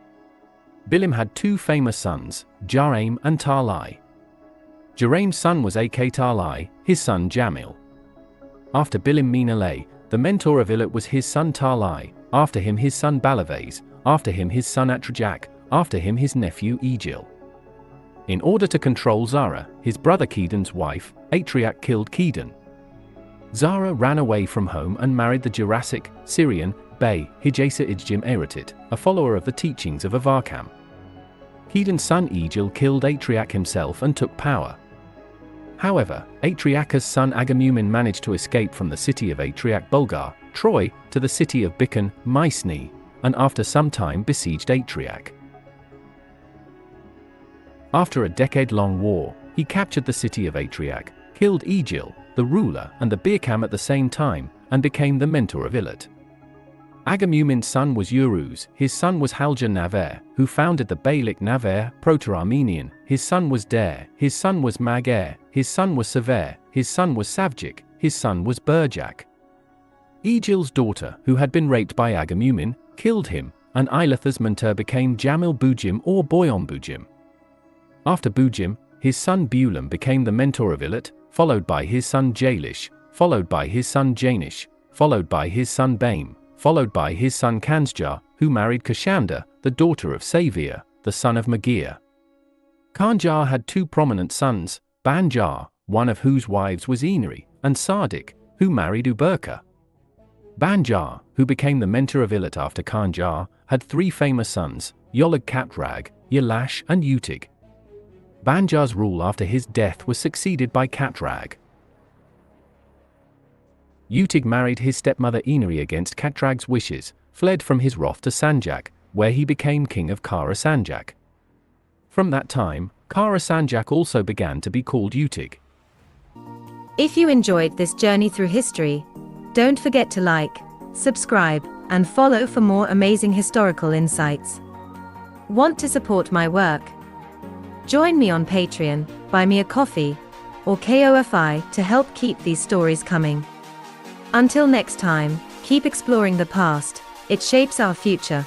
Bilim had two famous sons, Jaraim and Tarlai. Jaraim's son was Ak Tarlai, his son Jamil. After Bilim Menalai, the mentor of Ulyat was his son Tarlai, after him his son Balavase, after him his son Atrajak, after him his nephew Egil. In order to control Zara, his brother Kedon's wife, Atriak killed Kedon. Zara ran away from home and married the Jurassic, Syrian, Bey, Hijasa Ijjim Eratit, a follower of the teachings of Avarkam. Kedon's son Egil killed Atriak himself and took power. However, Atriak's son Agamumin managed to escape from the city of Atriak Bulgar, Troy, to the city of Bikon, Mycenae, and after some time besieged Atriak. After a decade-long war, he captured the city of Atriak, killed Egil, the ruler, and the Birkam at the same time, and became the mentor of Ulyat. Agamumin's son was Uruz, his son was Haljan Naver, who founded the Beylik Naver, Proto-Armenian, his son was Der, his son was Mager, his son was Sever, his son was Savjik, his son was Burjak. Egil's daughter, who had been raped by Agamumin, killed him, and Ilatha's mentor became Jamil Bujim or Boyon Bujim. After Bujim, his son Bulam became the mentor of Ulyat, followed by his son Jalish, followed by his son Janish, followed by his son Baim, followed by his son Kansjar, who married Kashanda, the daughter of Savir, the son of Magir. Kanjar had two prominent sons, Banjar, one of whose wives was Inari, and Sardik, who married Uberka. Banjar, who became the mentor of Ulyat after Kanjar, had three famous sons, Yolag Katrag, Yalash and Utig. Banjar's rule after his death was succeeded by Katrag. Utig married his stepmother Inari against Katrag's wishes, fled from his wrath to Sanjak, where he became king of Kara Sanjak. From that time, Kara Sanjak also began to be called Utig. If you enjoyed this journey through history, don't forget to like, subscribe, and follow for more amazing historical insights. Want to support my work? Join me on Patreon, buy me a coffee, or Ko-fi to help keep these stories coming. Until next time, keep exploring the past, it shapes our future.